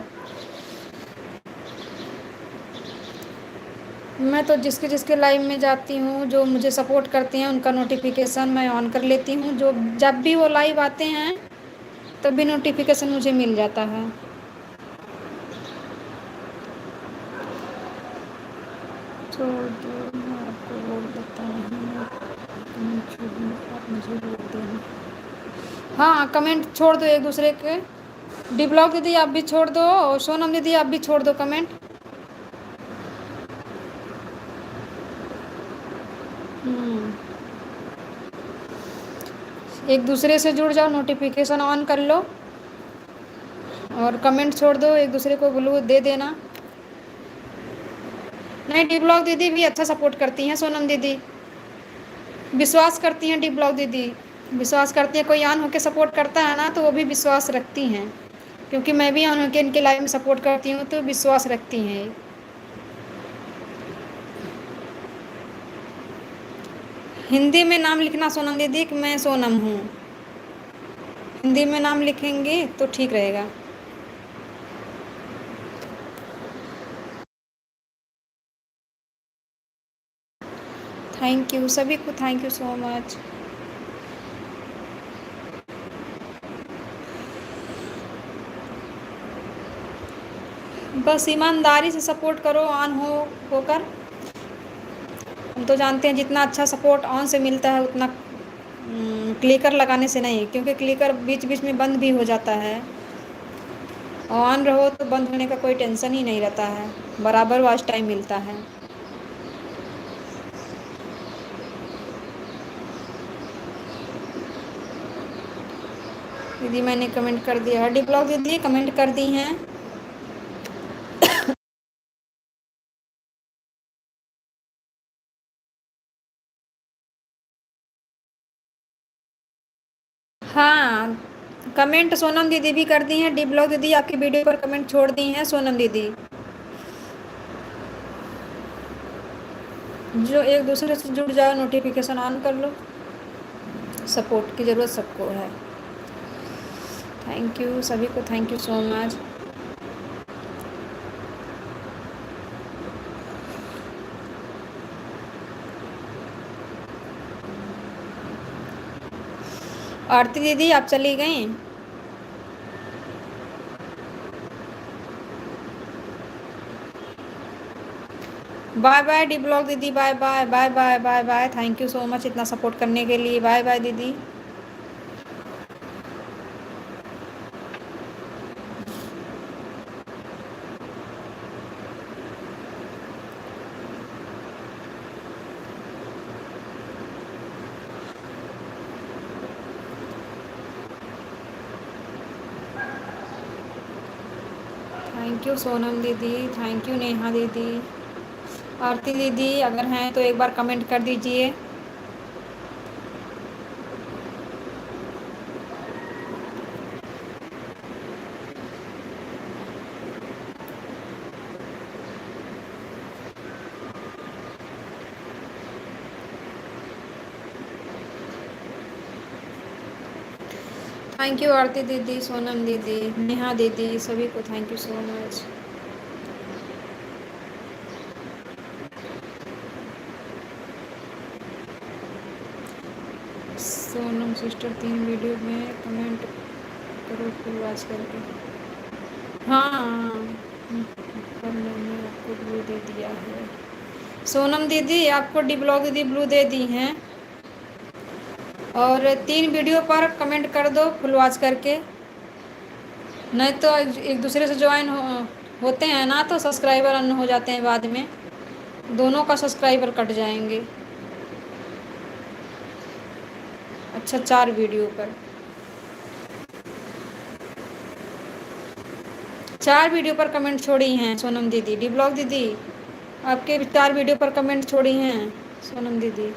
मैं तो जिसके जिसके लाइव में जाती हूँ, जो मुझे सपोर्ट करते हैं, उनका नोटिफिकेशन मैं ऑन कर लेती हूँ। जो जब भी वो लाइव आते हैं तभी नोटिफिकेशन मुझे मिल जाता है। तो जो मैं आपको बोल देता हूँ, कमेंट छोड़ने आप मुझे बोलते हैं। हाँ, कमेंट छोड़ दो एक दूसरे के। डी ब्लॉग दीदी आप भी छोड़ दो, और सोनम दीदी आप भी छोड़ दो कमेंट। एक दूसरे से जुड़ जाओ, नोटिफिकेशन ऑन कर लो और कमेंट छोड़ दो, एक दूसरे को ग्लू दे देना। नहीं, डी ब्लॉग दीदी भी अच्छा सपोर्ट करती हैं सोनम दीदी। विश्वास करती हैं डी ब्लॉग दीदी, विश्वास करती हैं। कोई ऑन होकर सपोर्ट करता है ना तो वो भी विश्वास रखती हैं, क्योंकि मैं भी ऑन होकर इनके लाइव में सपोर्ट करती हूँ तो विश्वास रखती हैं। हिंदी में नाम लिखना सोनम दीदी कि मैं सोनम हूँ। हिंदी में नाम लिखेंगे तो ठीक रहेगा। थैंक यू सभी को, थैंक यू सो मच। बस ईमानदारी से सपोर्ट करो ऑन होकर। हम तो जानते हैं जितना अच्छा सपोर्ट ऑन से मिलता है उतना क्लिकर लगाने से नहीं, क्योंकि क्लिकर बीच बीच में बंद भी हो जाता है। ऑन रहो तो बंद होने का कोई टेंशन ही नहीं रहता है, बराबर वॉच टाइम मिलता है। दीदी मैंने कमेंट कर दिया है, डी ब्लॉग दीदी कमेंट कर दी हैं। हाँ, कमेंट सोनम दीदी भी कर दी हैं, डी ब्लॉग दीदी आपकी वीडियो पर कमेंट छोड़ दी हैं सोनम दीदी। जो एक दूसरे से जुड़ जाओ, नोटिफिकेशन ऑन कर लो। सपोर्ट की ज़रूरत सबको है। थैंक यू सभी को, thank you so much. Aarti दीदी आप चली गई? बाय बाय डी ब्लॉग दीदी, bye bye bye bye bye bye. Thank you so much इतना सपोर्ट करने के लिए। बाय बाय दीदी। थैंक यू सोनम दीदी, थैंक यू नेहा दीदी। आरती दीदी अगर हैं तो एक बार कमेंट कर दीजिए। थैंक यू आरती दीदी, सोनम दीदी, नेहा दीदी, सभी को thank you so much. Sonam sister 3 video में कमेंट करो फुल वॉच करके। हाँ, पर मैंने आपको ब्लू दे दिया है। सोनम दीदी आपको डी ब्लॉग दीदी ब्लू दे दी हैं। और 3 वीडियो पर कमेंट कर दो फुल वॉच करके, नहीं तो एक दूसरे से ज्वाइन होते हैं ना तो सब्सक्राइबर अन हो जाते हैं बाद में, दोनों का सब्सक्राइबर कट जाएंगे। अच्छा 4 वीडियो पर, 4 वीडियो पर कमेंट छोड़ी हैं सोनम दीदी। डी ब्लॉग दीदी आपके 4 वीडियो पर कमेंट छोड़ी हैं सोनम दीदी।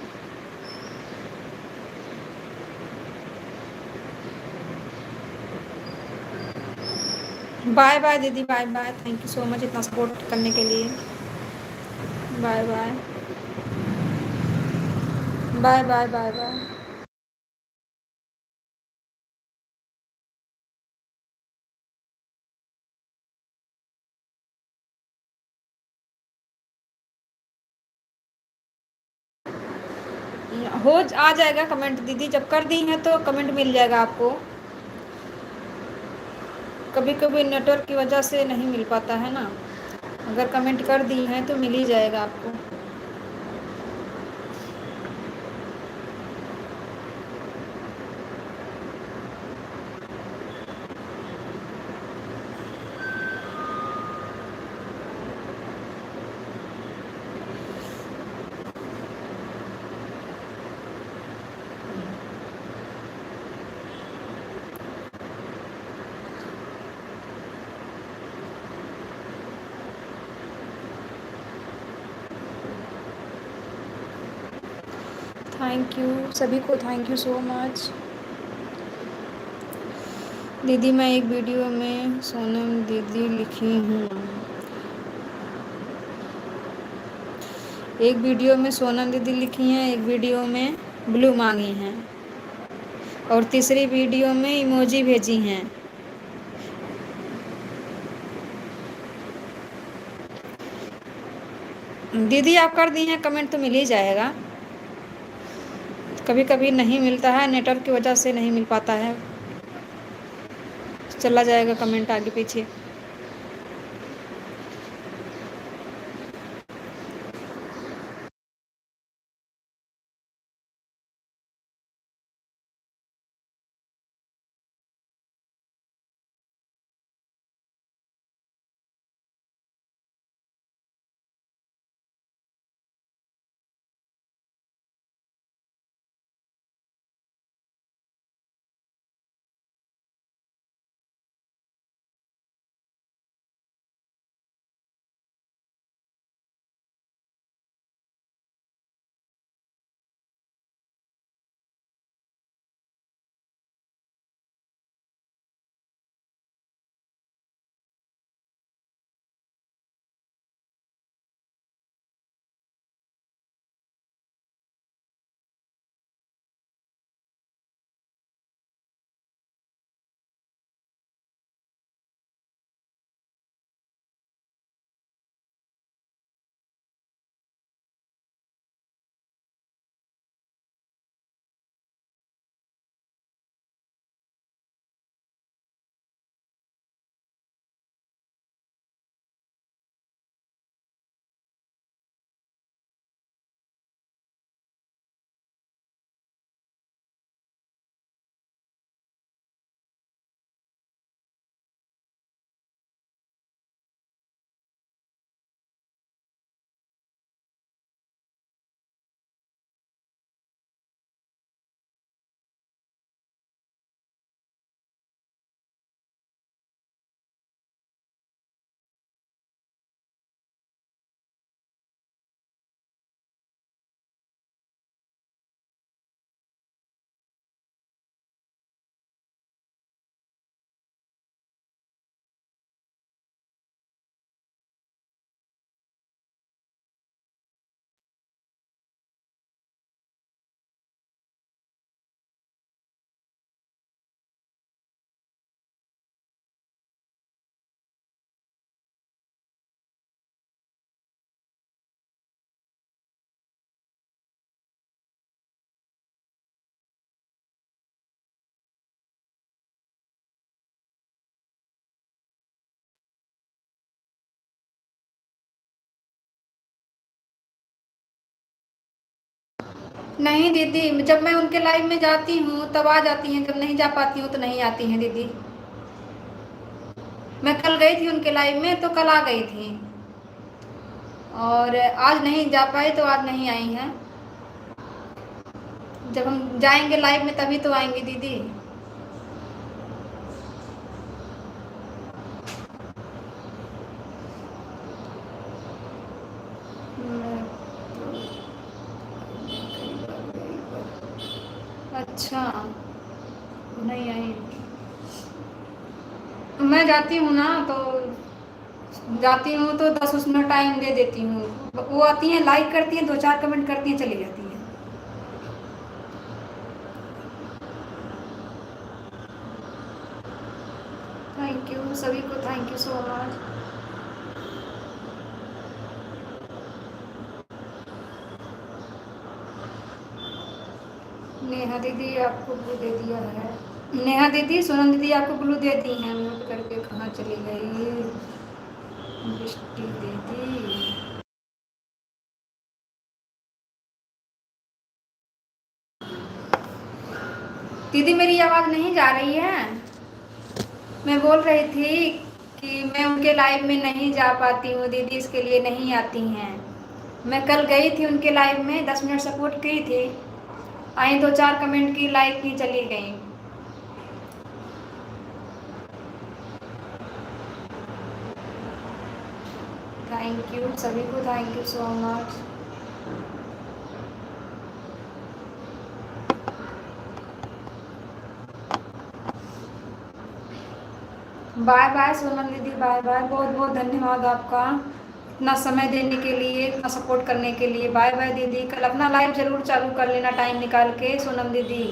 बाय बाय दीदी, bye bye, thank you so much इतना सपोर्ट करने के लिए। Bye bye bye bye bye bye. हो आ जाएगा कमेंट दीदी, जब कर दी हैं तो कमेंट मिल जाएगा आपको। कभी कभी नेटवर्क की वजह से नहीं मिल पाता है ना, अगर कमेंट कर दी हैं तो मिल ही जाएगा आपको। थैंक यू सभी को, थैंक यू सो मच। दीदी मैं एक वीडियो में सोनम दीदी लिखी हूँ, एक वीडियो में सोनम दीदी लिखी हैं, एक वीडियो में ब्लू मांगी हैं, और तीसरी वीडियो में इमोजी भेजी हैं। दीदी आप कर दी हैं कमेंट तो मिल ही जाएगा, कभी कभी नहीं मिलता है, नेटवर्क की वजह से नहीं मिल पाता है, चला जाएगा कमेंट आगे पीछे। नहीं दीदी, जब मैं उनके लाइव में जाती हूँ तब आ जाती हैं, जब नहीं जा पाती हूँ तो नहीं आती हैं दीदी। मैं कल गई थी उनके लाइव में तो कल आ गई थी, और आज नहीं जा पाई तो आज नहीं आई हैं। जब हम जाएंगे लाइव में तभी तो आएंगे दीदी। अच्छा, नहीं आई। मैं जाती हूँ ना तो जाती हूँ तो 10 उसमें टाइम दे देती हूँ, वो आती हैं, लाइक करती हैं, 2-4 कमेंट करती हैं, चली जाती हैं। थैंक यू सभी को, thank you so much. Neha दीदी आपको ब्लू दे दिया है। नेहा दीदी, सोनम दीदी आपको ब्लू दे दी हैं, म्यूट करके कहाँ चली गई दृष्टि दीदी। दीदी मेरी आवाज़ नहीं जा रही है? मैं बोल रही थी कि मैं उनके लाइव में नहीं जा पाती हूँ दीदी, इसके लिए नहीं आती हैं। मैं कल गई थी उनके लाइव में, 10 मिनट सपोर्ट की थी, आई 2-4 कमेंट की, लाइक की, चली गई। थैंक यू सभी को, thank you so much. Bye bye Sonam दीदी, बाय बाय, बहुत बहुत धन्यवाद आपका इतना समय देने के लिए, इतना सपोर्ट करने के लिए। बाय बाय दीदी, कल अपना लाइव जरूर चालू कर लेना टाइम निकाल के सोनम दीदी।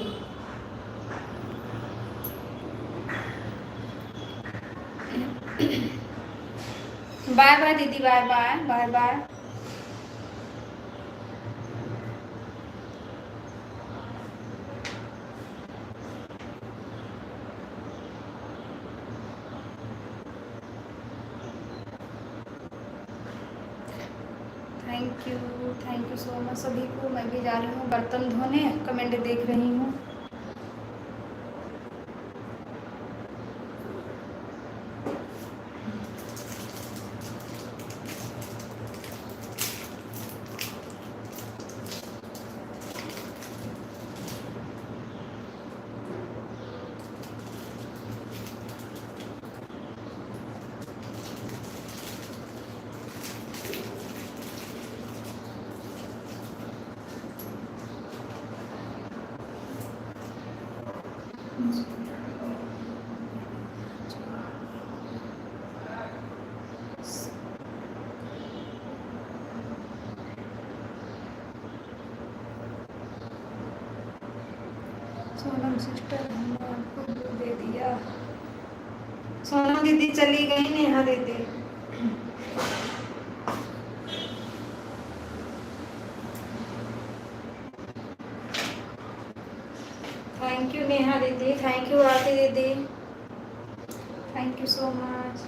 बाय बाय दीदी, bye bye, bye bye. Thank you so much सभी को। मैं भी जा रही हूँ बर्तन धोने, कमेंट देख रही हूँ। सोनम सिस्टर, हमने आपको ब्लू दे दिया। सोनम दीदी चली गई, नेहा दीदी। थैंक यू नेहा दीदी, थैंक यू आरती दीदी, thank you so much.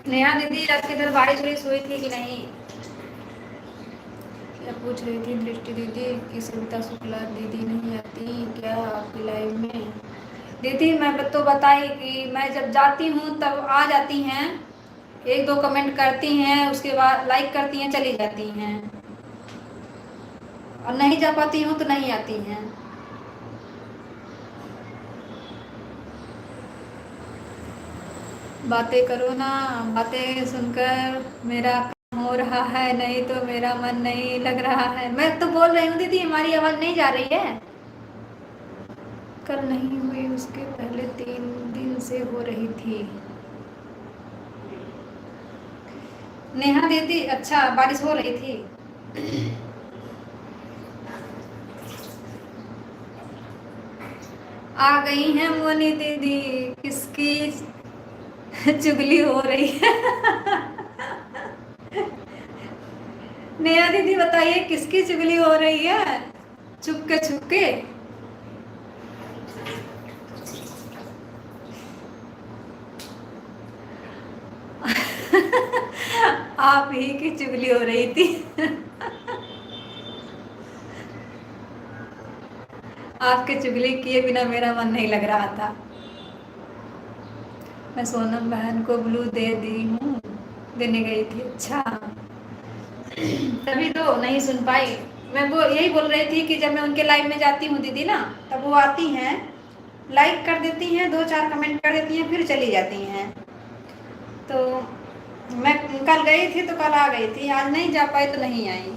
Neha दीदी आपके इधर बारिश हुई थी कि नहीं? क्या पूछ रही थी दृष्टि दीदी कि सविता शुक्ला दीदी नहीं आती क्या आपकी लाइव में? दीदी मैं तो बताई कि मैं जब जाती हूँ तब आ जाती हैं, 1-2 कमेंट करती हैं, उसके बाद लाइक करती हैं, चली जाती हैं, और नहीं जा पाती हूँ तो नहीं आती हैं। बातें करो ना, बातें सुनकर मेरा काम हो रहा है, नहीं तो मेरा मन नहीं लग रहा है। मैं तो बोल रही हूँ दीदी, हमारी आवाज़ नहीं जा रही है? कल नहीं हुई, उसके पहले 3 दिन से हो रही थी। नेहा दीदी अच्छा, बारिश हो रही थी। आ गई हैं मोनी दीदी, किसकी चुगली हो रही है? नेहा दीदी बताइए किसकी चुगली हो रही है? छुपके छुपके। आप ही की चुगली हो रही थी। आपके चुगली किए बिना मेरा मन नहीं लग रहा था। मैं सोनम बहन को ब्लू दे दी हूँ, देने गई थी। अच्छा, तभी तो नहीं सुन पाई। मैं वो यही बोल रही थी कि जब मैं उनके लाइव में जाती हूँ दीदी ना, तब वो आती हैं, लाइक कर देती हैं, 2-4 कमेंट कर देती हैं, फिर चली जाती हैं। तो मैं कल गई थी तो कल आ गई थी, आज नहीं जा पाई तो नहीं आई।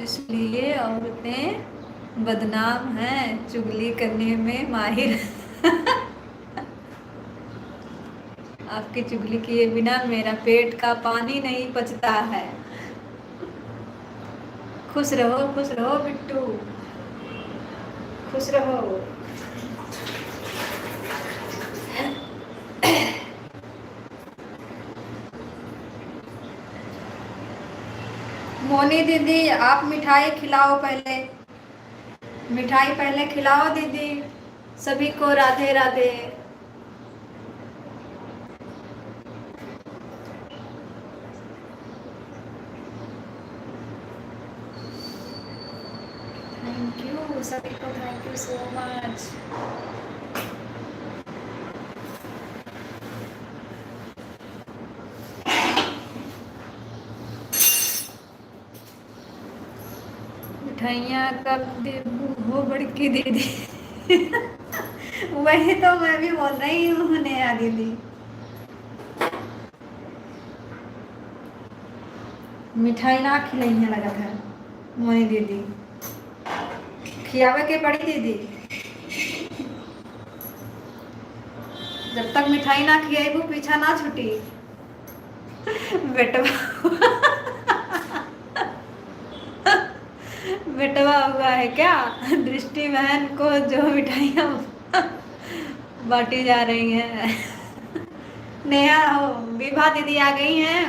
इसलिए औरतें बदनाम हैं, चुगली करने में माहिर। आपकी चुगली किए बिना मेरा पेट का पानी नहीं पचता है। खुश रहो बिट्टू, खुश रहो। मोनी दीदी आप मिठाई खिलाओ पहले, मिठाई पहले खिलाओ दीदी सभी को। राधे राधे। थैंक यू सभी को, थैंक यू सो मच। मिठाइयाँ कब देबू हो बड़की दीदी। वही तो मैं भी बोल रही हूँ नेहा दीदी। मिठाई ना खिलाई लगा था मोनी दीदी, खियावे के पड़ी दीदी। जब तक मिठाई ना खियाबू पीछा ना छुटी। बेटवा बेटवा हुआ है क्या दृष्टि बहन को जो मिठाइयाँ बांटी जा रही हैं। नेहा हो, विभा दीदी आ गई हैं।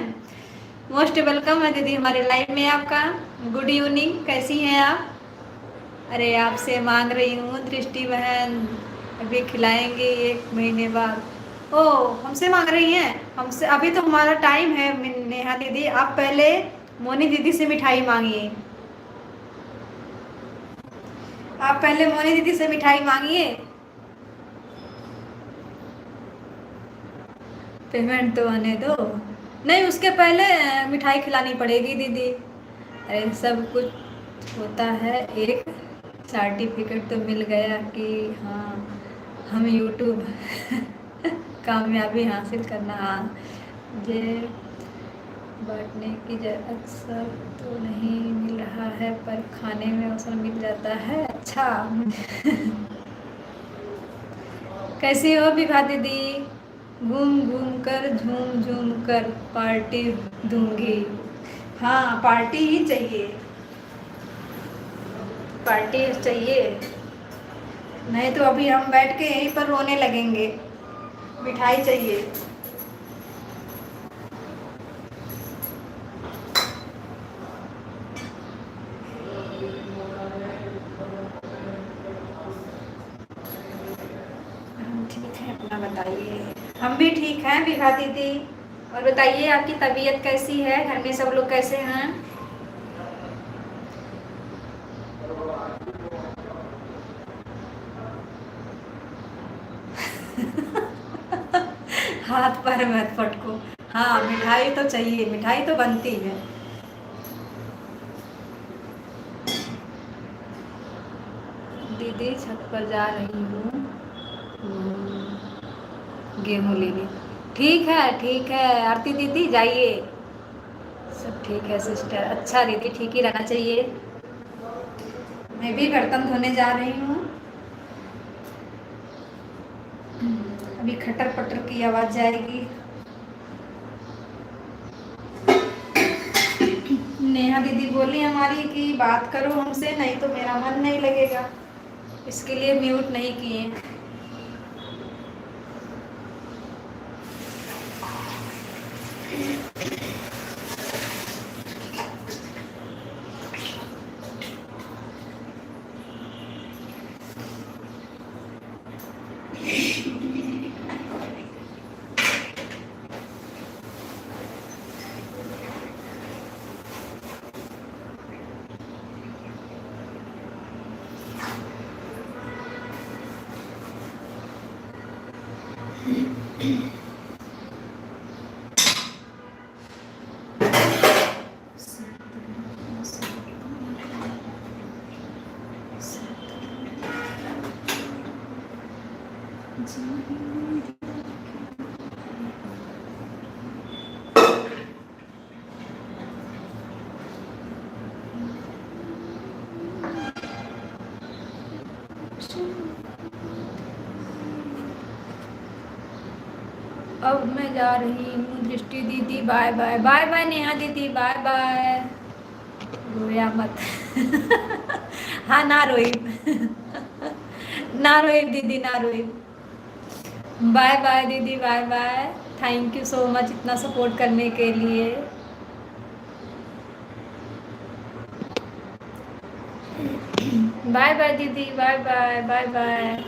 मोस्ट वेलकम है दीदी हमारे लाइव में आपका। गुड इवनिंग, कैसी हैं आप? अरे आपसे मांग रही हूँ दृष्टि बहन, अभी खिलाएंगे 1 महीने बाद। ओ हमसे मांग रही हैं? हमसे अभी तो हमारा टाइम है। नेहा दीदी आप पहले मोनी दीदी से मिठाई मांगिए, आप पहले मोनी दीदी से मिठाई मांगिए। पेमेंट तो आने दो, नहीं उसके पहले मिठाई खिलानी पड़ेगी दीदी। अरे सब कुछ होता है, एक सर्टिफिकेट तो मिल गया कि हाँ हम यूट्यूब कामयाबी हासिल करना। हाँ मुझे बांटने की अक्सर तो नहीं मिल रहा है, पर खाने में अवसर मिल जाता है। अच्छा कैसी हो विभा दीदी? घूम घूम कर झूम झूम कर पार्टी दूंगी। हाँ पार्टी ही चाहिए, पार्टी चाहिए, नहीं तो अभी हम बैठ के यहीं पर रोने लगेंगे। मिठाई चाहिए। ठीक है, अपना बताइए। हम भी ठीक हैं विभा दीदी। और बताइए आपकी तबीयत कैसी है, घर में सब लोग कैसे हैं? हाथ पर मत फटको। हाँ मिठाई तो चाहिए, मिठाई तो बनती है। दीदी छत पर जा रही हूँ गेहूँ लेने। ठीक है आरती दीदी जाइए, सब ठीक है सिस्टर। अच्छा दीदी ठीक ही रहना चाहिए। मैं भी बर्तन धोने जा रही हूँ। अभी खटर पटर की आवाज जाएगी। नेहा दीदी बोली हमारी कि बात करो हमसे, नहीं तो मेरा मन नहीं लगेगा, इसके लिए म्यूट नहीं किए। अब मैं जा रही हूँ दृष्टि दीदी, bye bye. Bye bye Neha दीदी, बाय बाय। रोया मत। हाँ ना रोई। ना रोई दीदी, ना रोई। बाय बाय दीदी, bye bye. Thank you so much इतना सपोर्ट करने के लिए। बाय बाय दीदी, bye bye, bye bye.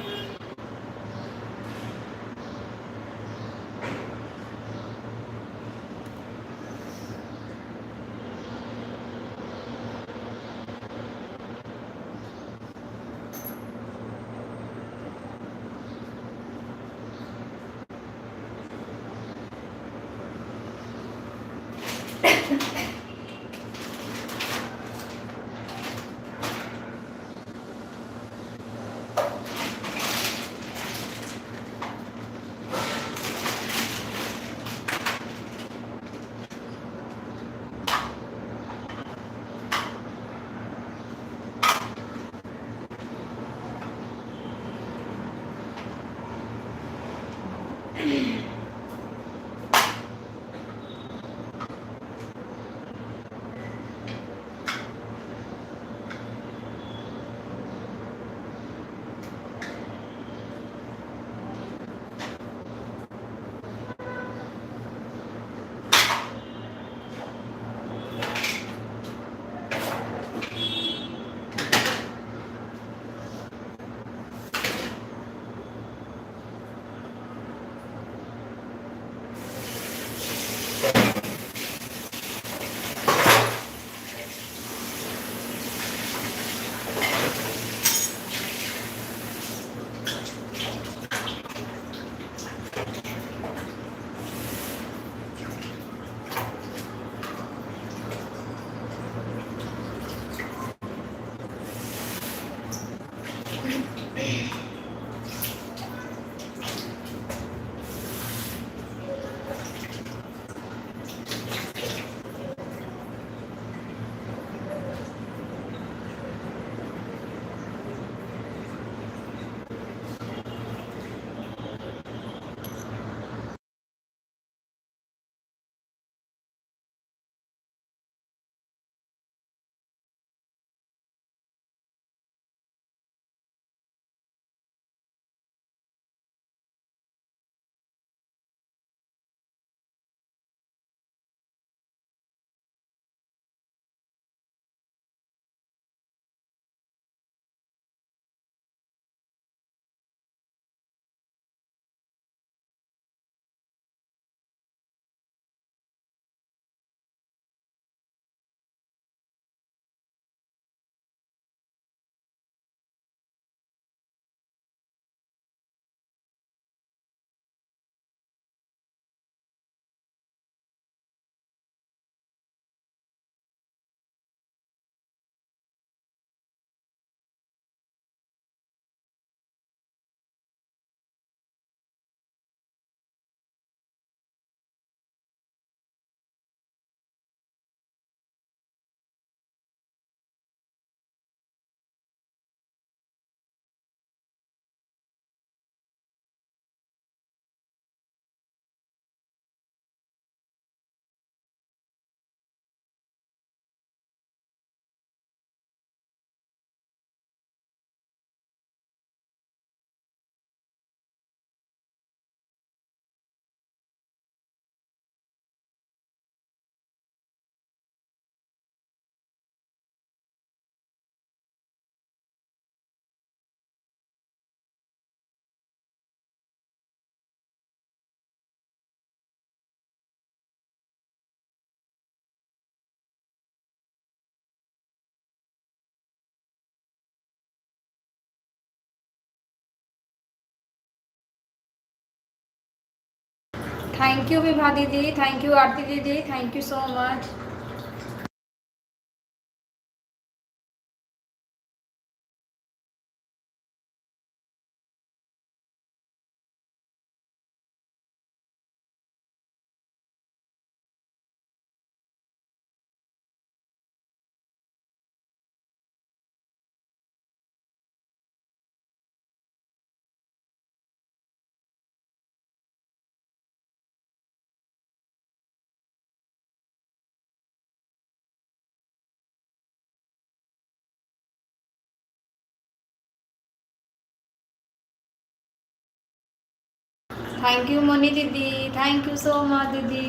Thank you Vibha दीदी, थैंक यू आरती दीदी, thank you so much. Thank you Moni दीदी, थैंक यू सो मच दीदी।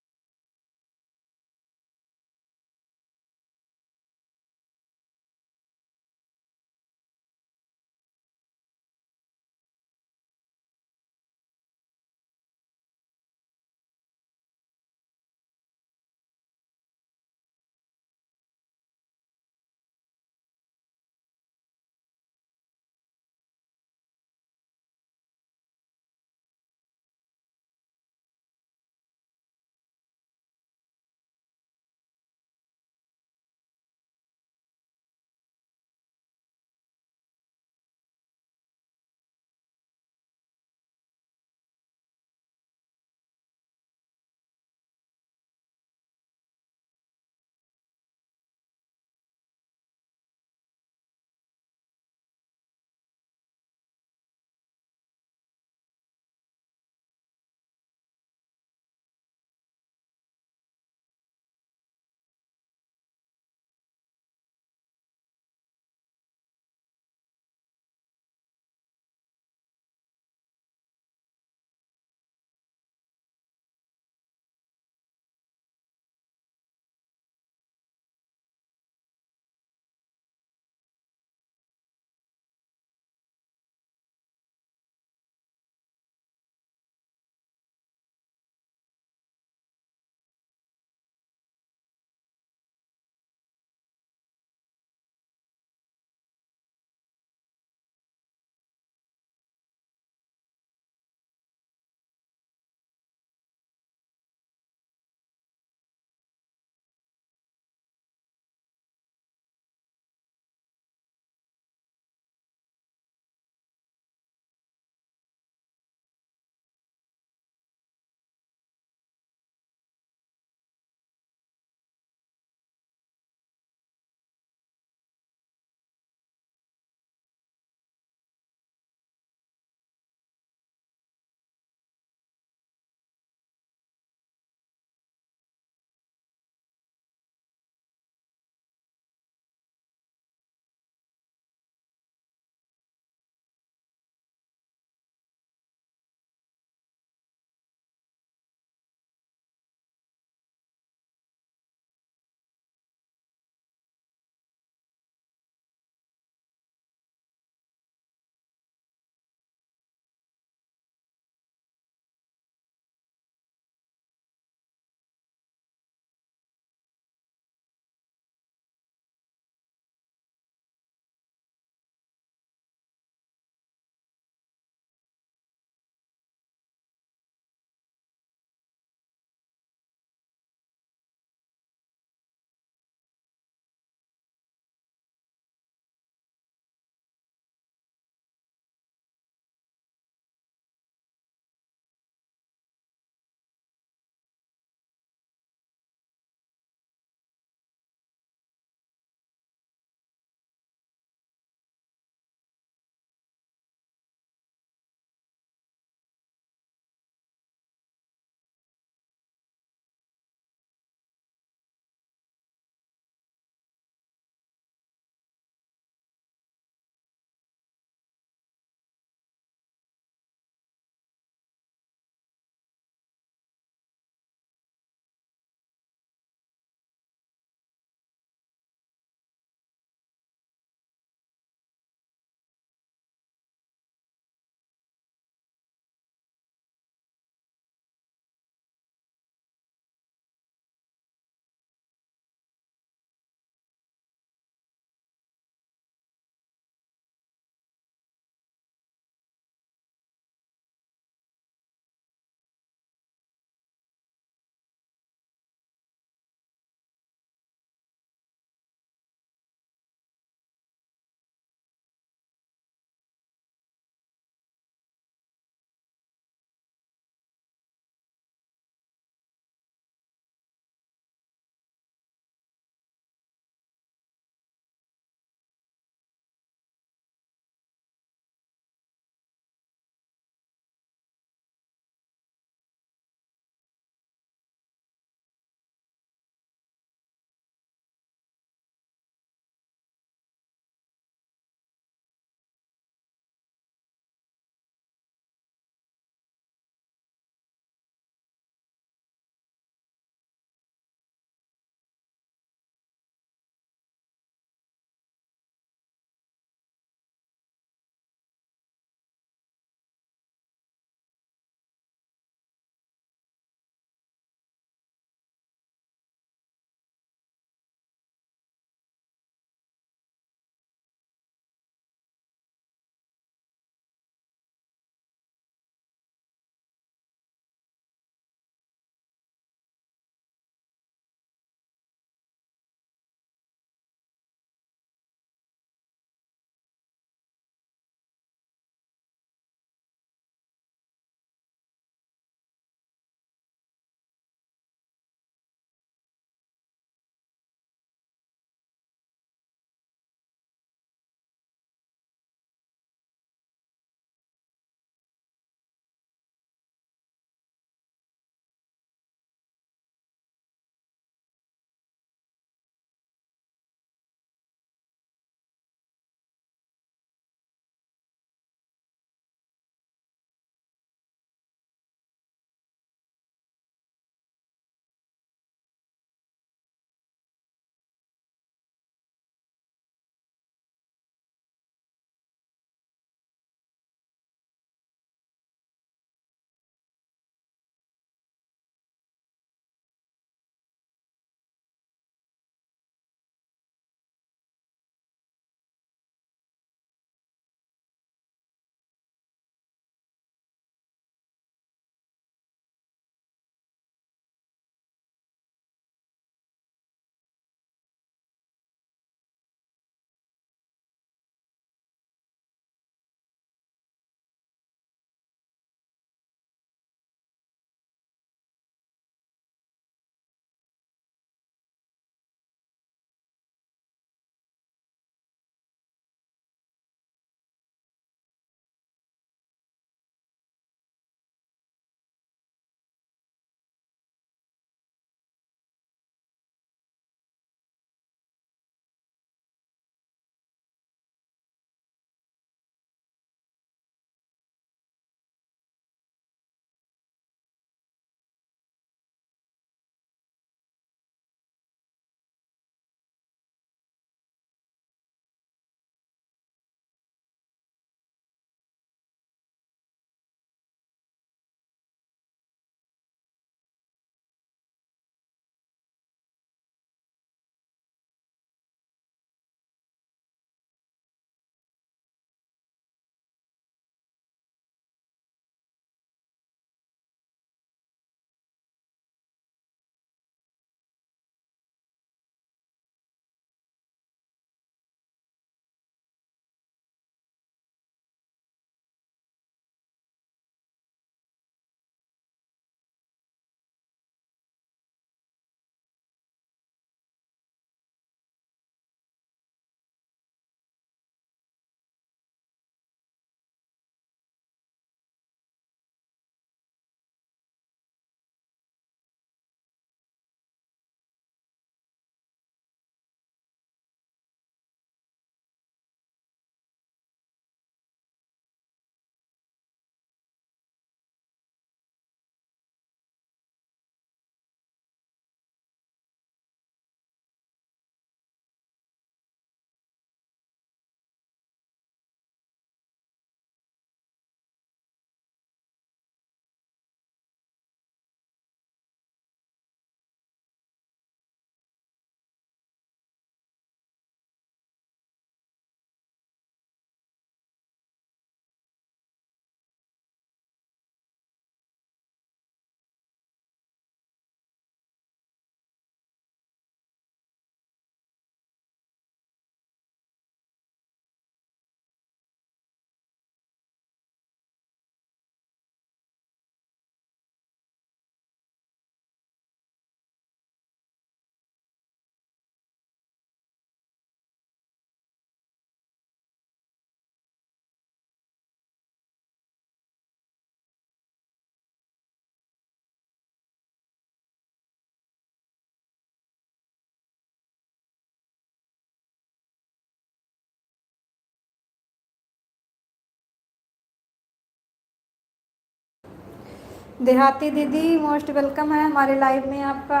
देहाती दीदी मोस्ट वेलकम है हमारे लाइव में आपका।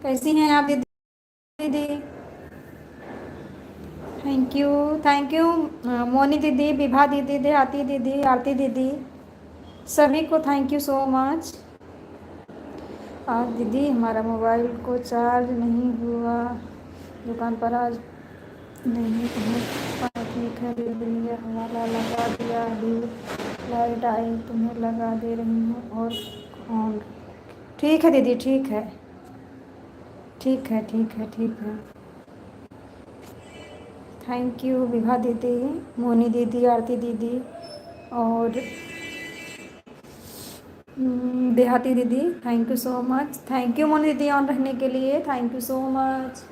कैसी हैं आप दीदी? दीदी थैंक यू मोनी दीदी, विभा दीदी, देहाती दीदी, आरती दीदी, सभी को थैंक यू सो मच। आज दीदी हमारा मोबाइल को चार्ज नहीं हुआ, दुकान पर आज नहीं पहुंच पाए। ठीक है दीदी, हवाला लगा दिया, अभी लाइट आई तुम्हें लगा दे रही हूँ और ऑन। ठीक है दीदी, ठीक है, ठीक है, ठीक है, ठीक है। थैंक यू विभा दीदी, मोनी दीदी, आरती दीदी और देहाती दीदी, thank you so much. Thank you Moni दीदी ऑन रहने के लिए, thank you so much.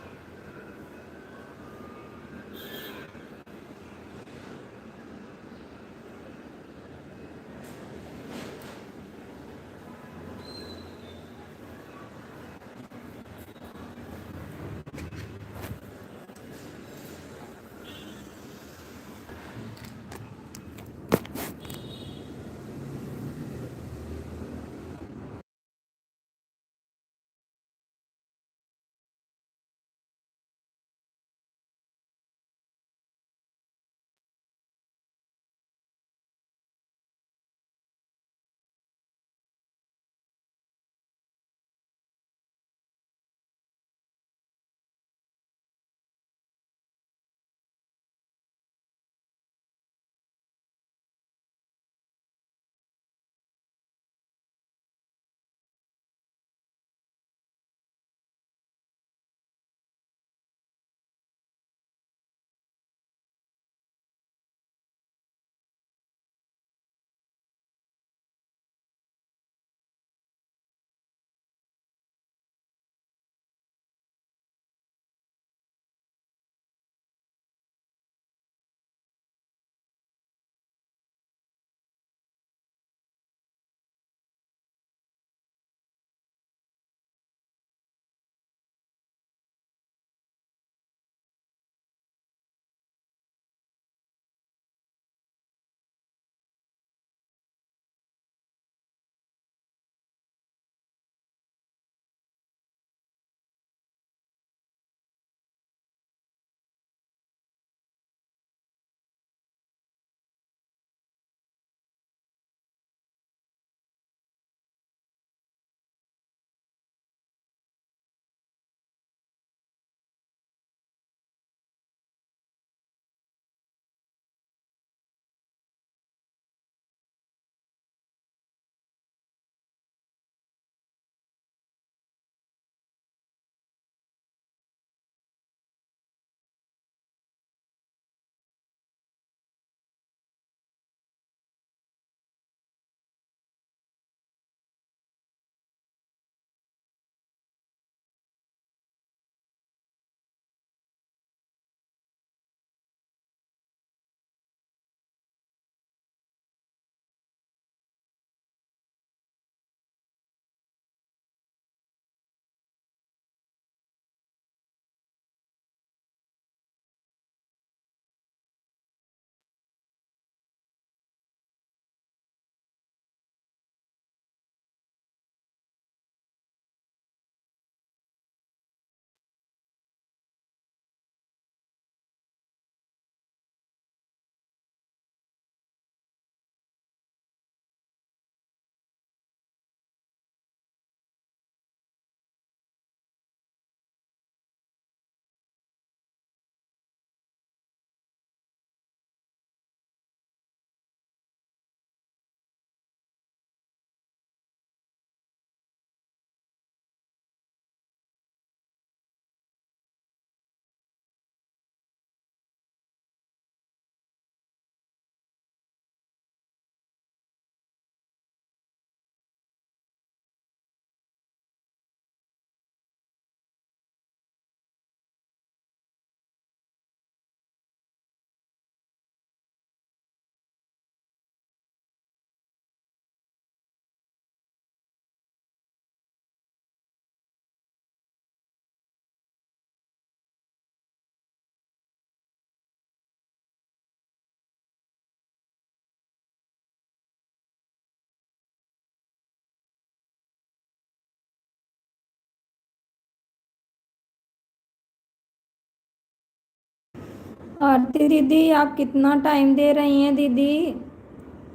Aarti दीदी आप कितना टाइम दे रही हैं दीदी?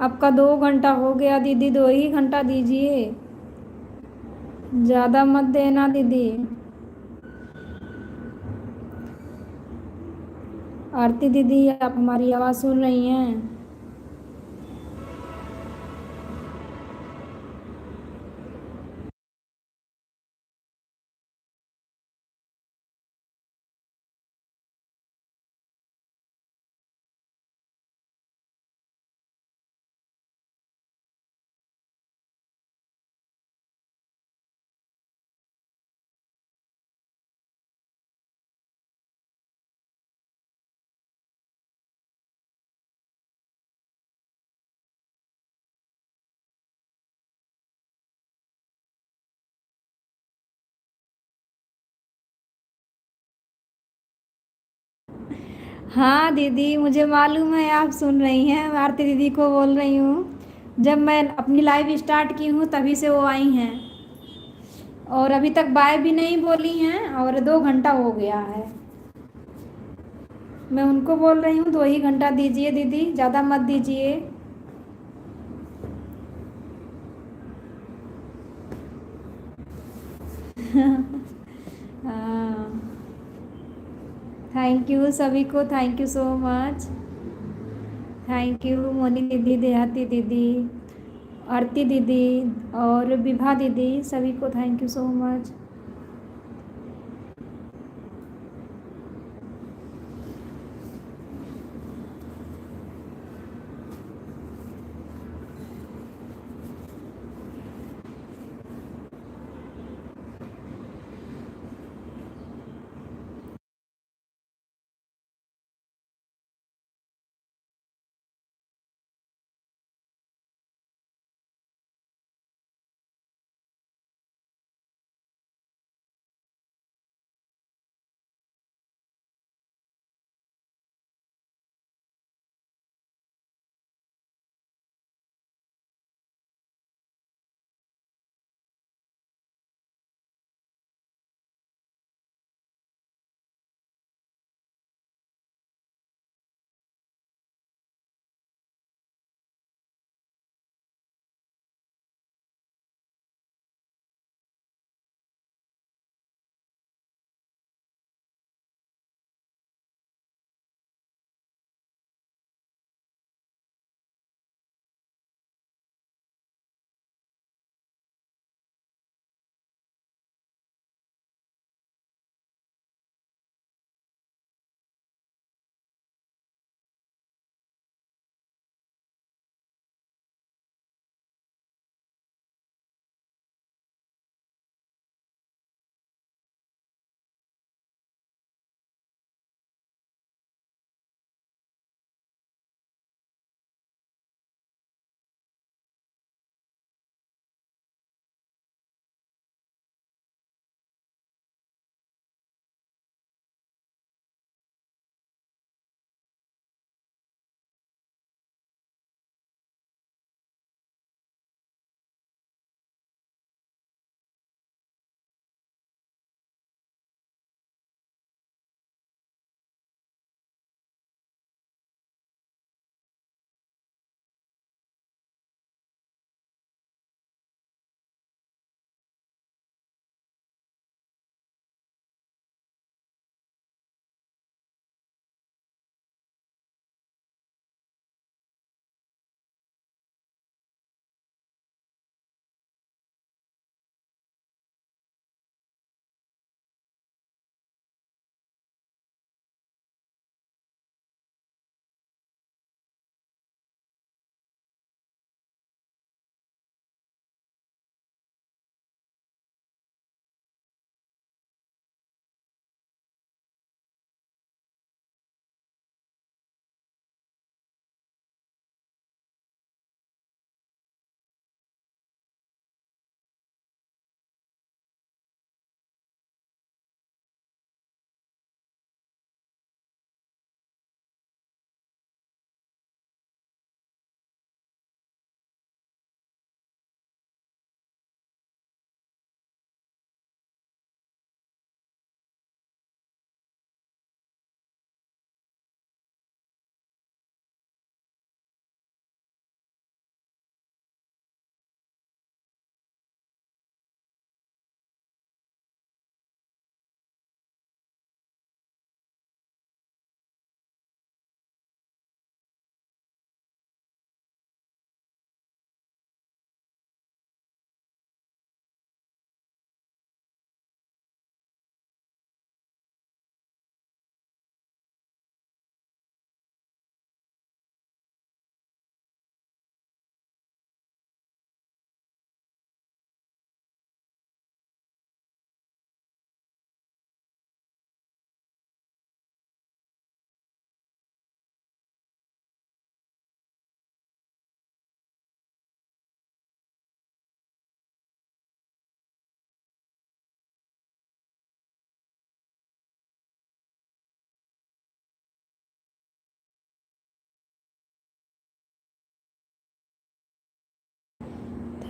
आपका 2 घंटा हो गया दीदी, 2 ही घंटा दीजिए, ज़्यादा मत देना दीदी। आरती दीदी आप हमारी आवाज़ सुन रही हैं? हाँ दीदी मुझे मालूम है आप सुन रही हैं, मैं आरती दीदी को बोल रही हूँ। जब मैं अपनी लाइव स्टार्ट की हूँ तभी से वो आई हैं, और अभी तक बाय भी नहीं बोली हैं, और 2 घंटा हो गया है। मैं उनको बोल रही हूँ 2 ही घंटा दीजिए दीदी, ज़्यादा मत दीजिए। हाँ, थैंक यू सभी को, thank you so much. Thank you Moni दीदी, देहाती दीदी, आरती दीदी और विभा दीदी, सभी को thank you so much.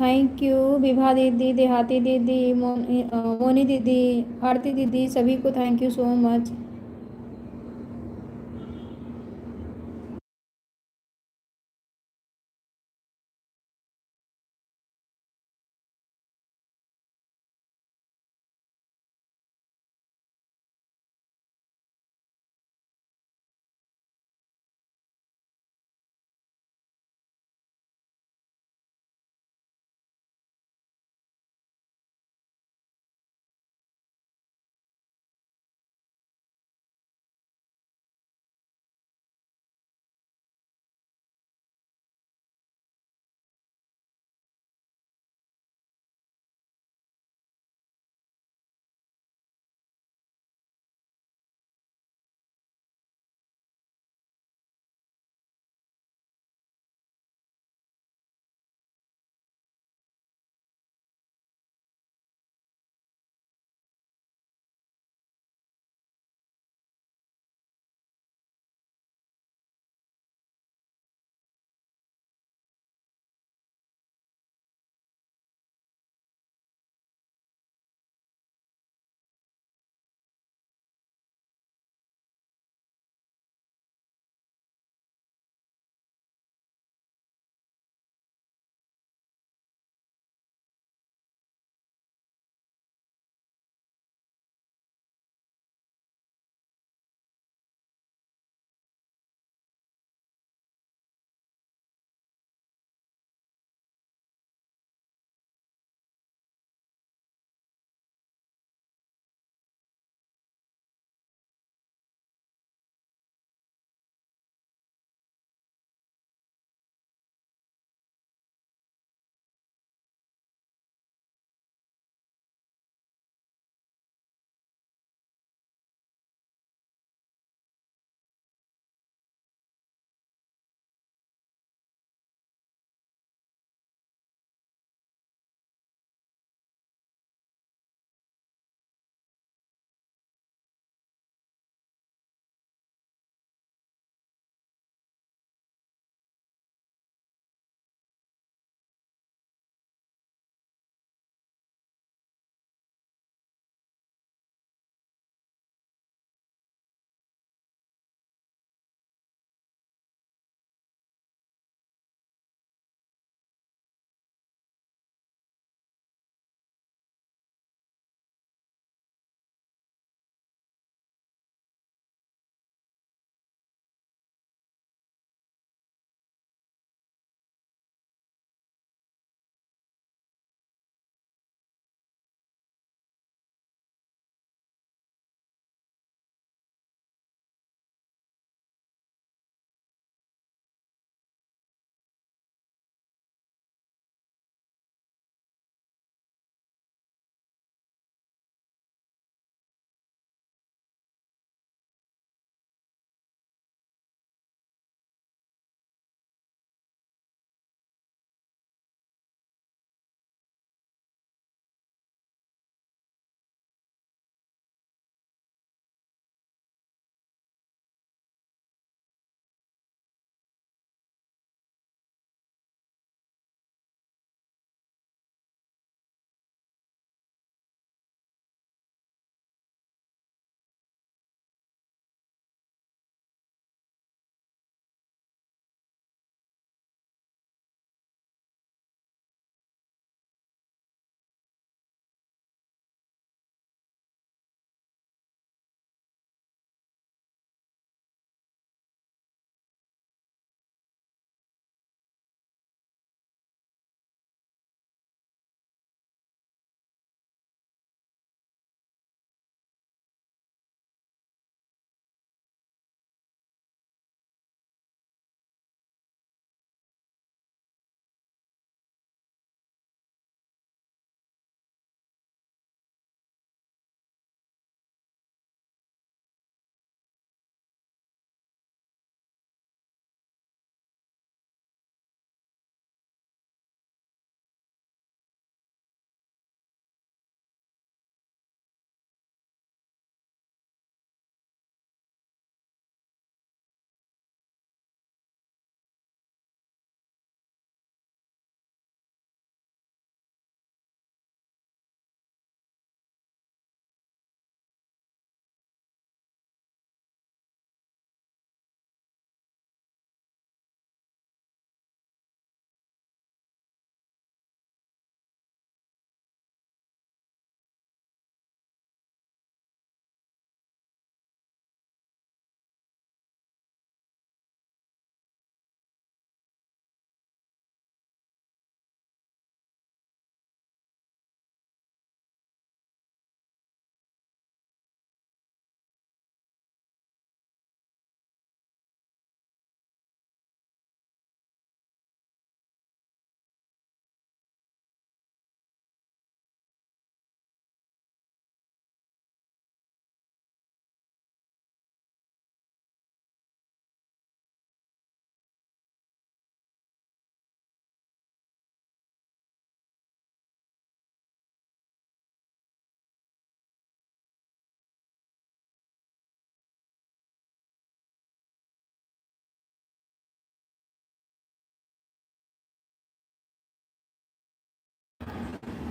Thank you Vibha दीदी, देहाती दीदी, मोनी दीदी, आरती दीदी, सभी को thank you so much.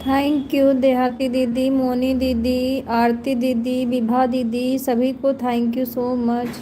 Thank you देहाती दीदी, मोनी दीदी, आरती दीदी, विभा दीदी, सभी को thank you so much.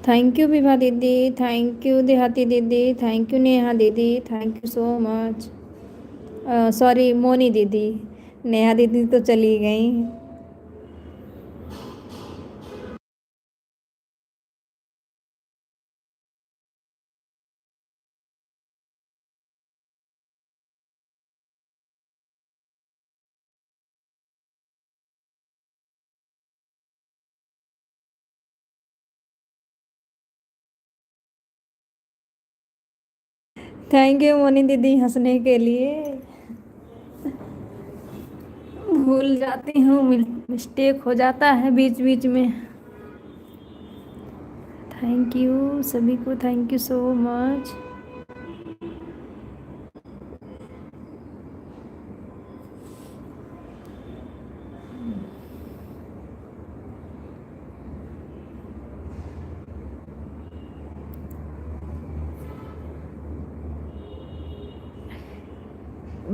Thank you Vibha दीदी, थैंक यू देहाती दीदी, थैंक यू नेहा दीदी, thank you so much. Sorry Moni दीदी, नेहा दीदी तो चली गई। थैंक यू मोनी दीदी हंसने के लिए। भूल जाती हूँ, मिस्टेक हो जाता है बीच बीच में। थैंक यू सभी को, थैंक यू सो मच।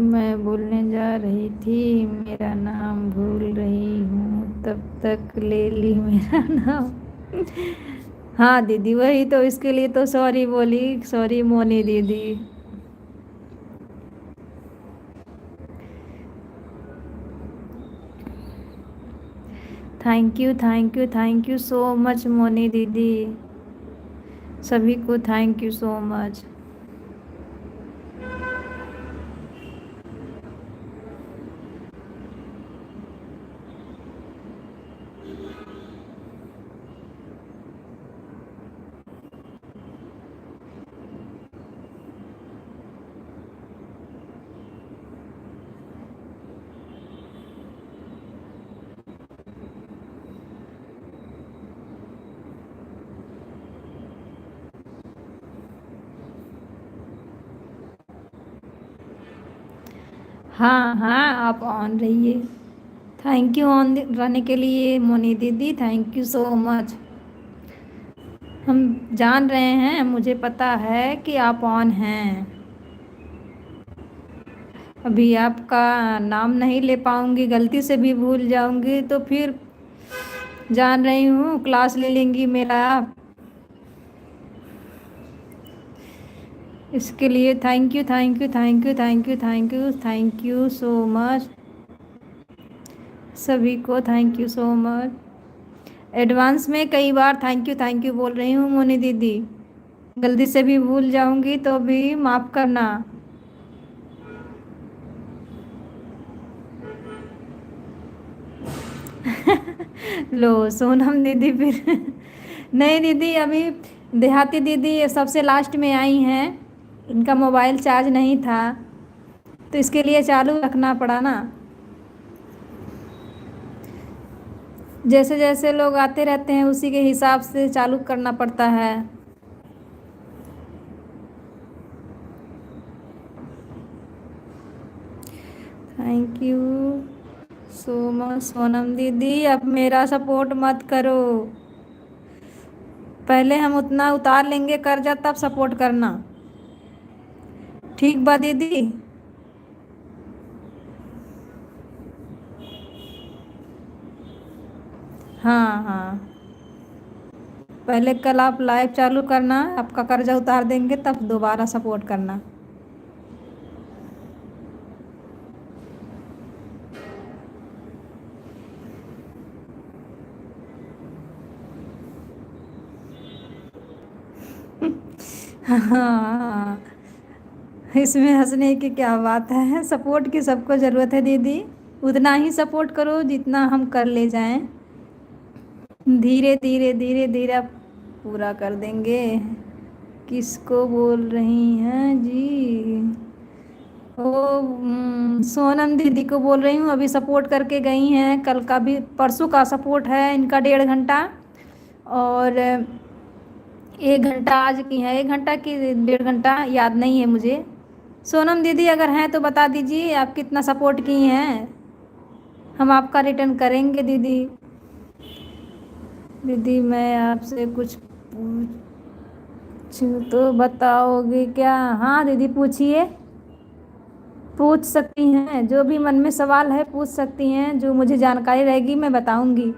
मैं बोलने जा रही थी मेरा नाम भूल रही हूँ, तब तक ले ली मेरा नाम। हाँ दीदी वही तो, इसके लिए तो सॉरी बोली, सॉरी मोनी दीदी। Thank you thank you thank you so much Moni दीदी, सभी को थैंक यू सो मच। हाँ हाँ आप ऑन रहिए। थैंक यू ऑन रहने के लिए मोनी दीदी, थैंक यू सो मच। हम जान रहे हैं, मुझे पता है कि आप ऑन हैं। अभी आपका नाम नहीं ले पाऊंगी, गलती से भी भूल जाऊंगी तो फिर जान रही हूँ क्लास ले लेंगी मेरा आप। इसके लिए thank you thank you thank you thank you thank you thank you so much, सभी को thank you so much. Advance में कई बार थैंक यू बोल रही हूँ मोनी दीदी, गलती से भी भूल जाऊंगी तो भी माफ़ करना। लो सोनम दीदी फिर नहीं दीदी, अभी देहाती दीदी सबसे लास्ट में आई हैं, इनका मोबाइल चार्ज नहीं था तो इसके लिए चालू रखना पड़ा ना। जैसे जैसे लोग आते रहते हैं उसी के हिसाब से चालू करना पड़ता है। Thank you so much Sonam दीदी, अब मेरा सपोर्ट मत करो, पहले हम उतना उतार लेंगे कर्जा तब सपोर्ट करना, ठीक बा दीदी। हाँ हाँ, पहले कल आप लाइव चालू करना, आपका कर्जा उतार देंगे तब दोबारा सपोर्ट करना। हाँ, इसमें हंसने की क्या बात है, सपोर्ट की सबको ज़रूरत है दीदी, उतना ही सपोर्ट करो जितना हम कर ले जाएं, धीरे धीरे धीरे धीरे आप पूरा कर देंगे। किसको बोल रही हैं जी? ओ सोनम दीदी को बोल रही हूँ, अभी सपोर्ट करके गई हैं, कल का भी परसों का सपोर्ट है इनका 1.5 घंटा, और 1 घंटा आज की है, 1 घंटा की 1.5 घंटा याद नहीं है मुझे। सोनम दीदी अगर हैं तो बता दीजिए आप कितना सपोर्ट की हैं, हम आपका रिटर्न करेंगे दीदी। दीदी मैं आपसे कुछ पूछूं तो बताओगे क्या? हाँ दीदी पूछिए, पूछ सकती हैं, जो भी मन में सवाल है पूछ सकती हैं, जो मुझे जानकारी रहेगी मैं बताऊंगी।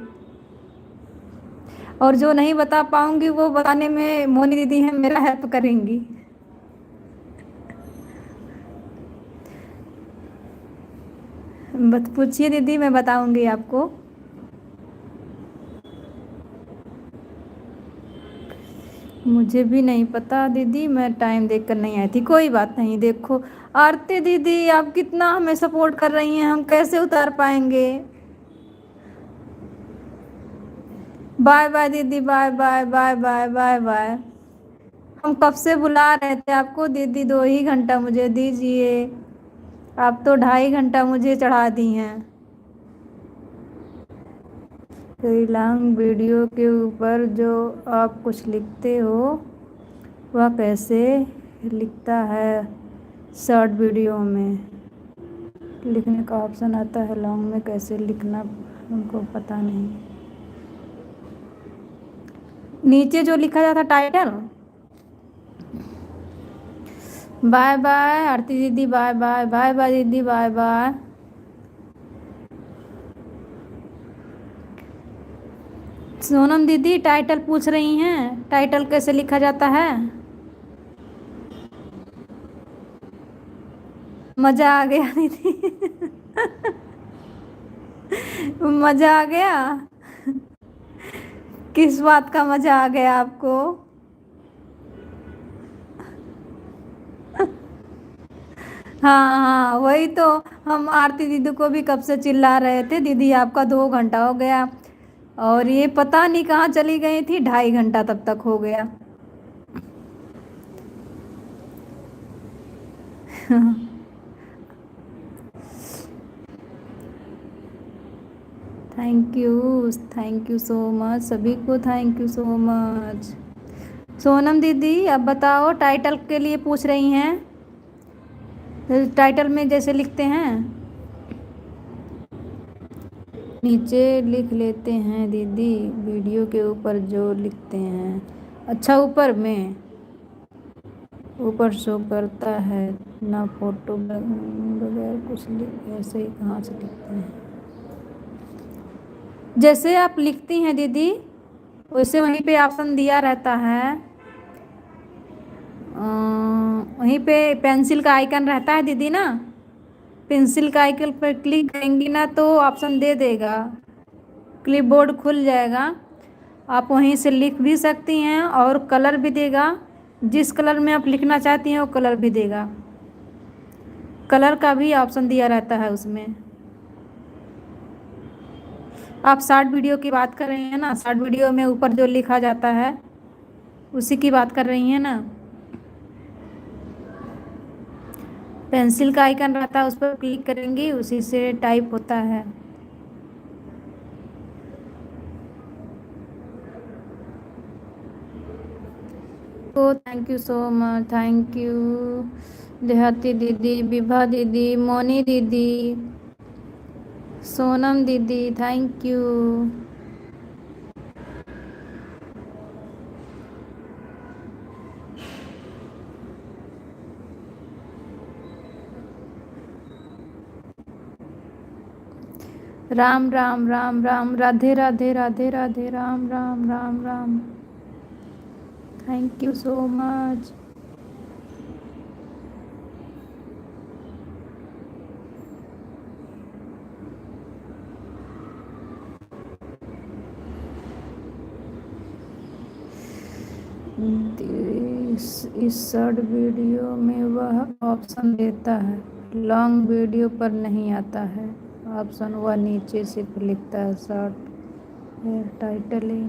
और जो नहीं बता पाऊंगी वो बताने में मोनी दीदी हैं, मेरा हेल्प करेंगी। बत पूछिए दीदी, मैं बताऊंगी आपको। मुझे भी नहीं पता दीदी, मैं टाइम देखकर नहीं आई थी। कोई बात नहीं। देखो आरती दीदी, आप कितना हमें सपोर्ट कर रही हैं, हम कैसे उतार पाएंगे। बाय बाय दीदी, bye bye bye bye bye bye. हम कब से बुला रहे थे आपको दीदी, 2 ही घंटा मुझे दीजिए। आप तो 2.5 घंटा मुझे चढ़ा दी हैं। लॉन्ग वीडियो के ऊपर जो आप कुछ लिखते हो वह कैसे लिखता है शॉर्ट वीडियो में लिखने का ऑप्शन आता है, लॉन्ग में कैसे लिखना हमको पता नहीं। नीचे जो लिखा जाता टाइटल। बाय बाय आरती दीदी, बाय बाय बाय बाय दीदी, बाय बाय। सोनम दीदी टाइटल पूछ रही हैं, टाइटल कैसे लिखा जाता है। मजा आ गया दीदी। मजा आ गया। किस बात का मजा आ गया आपको। हाँ हाँ, वही तो। हम आरती दीदी को भी कब से चिल्ला रहे थे, दीदी आपका 2 घंटा हो गया, और ये पता नहीं कहाँ चली गई थी, 2.5 घंटा तब तक हो गया। थैंक यू सो मच सभी को, thank you so much. Sonam दीदी अब बताओ, टाइटल के लिए पूछ रही हैं। टाइटल में जैसे लिखते हैं नीचे लिख लेते हैं दीदी, वीडियो के ऊपर जो लिखते हैं। अच्छा, ऊपर में ऊपर शो करता है ना, फोटो बगैर कुछ लिख, ऐसे ही कहाँ से लिखते हैं। जैसे आप लिखती हैं दीदी वैसे वहीं पे ऑप्शन दिया रहता है। वहीं पे पेंसिल का आइकन रहता है दीदी ना, पेंसिल का आइकन पर क्लिक करेंगी ना तो ऑप्शन दे देगा, क्लिपबोर्ड खुल जाएगा। आप वहीं से लिख भी सकती हैं और कलर भी देगा, जिस कलर में आप लिखना चाहती हैं वो कलर भी देगा। कलर का भी ऑप्शन दिया रहता है उसमें। आप शॉर्ट वीडियो की बात कर रही हैं ना, शॉर्ट वीडियो में ऊपर जो लिखा जाता है उसी की बात कर रही हैं ना। पेंसिल का आइकन रहता है, उस पर क्लिक करेंगी, उसी से टाइप होता है। तो thank you so much, thank you देहाती दीदी, विभा दीदी, मोनी दीदी, सोनम दीदी, thank you. Ram Ram Ram Ram, Radhe Radhe Radhe Radhe, Ram Ram Ram Ram, thank you so much. इस शॉर्ट वीडियो में वह ऑप्शन देता है, लॉन्ग वीडियो पर नहीं आता है ऑप्शन, वह नीचे सिर्फ लिखता है शॉर्ट टाइटल ही।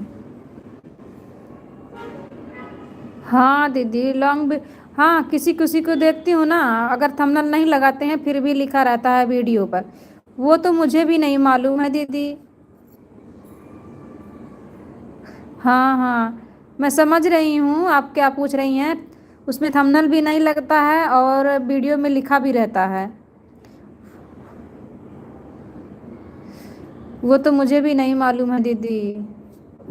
हाँ दीदी लॉन्ग, हाँ किसी किसी को देखती हूँ ना, अगर थंबनेल नहीं लगाते हैं फिर भी लिखा रहता है वीडियो पर, वो तो मुझे भी नहीं मालूम है दीदी। हाँ हाँ, मैं समझ रही हूँ आप क्या पूछ रही हैं। उसमें थंबनेल भी नहीं लगता है और वीडियो में लिखा भी रहता है, वो तो मुझे भी नहीं मालूम है दीदी,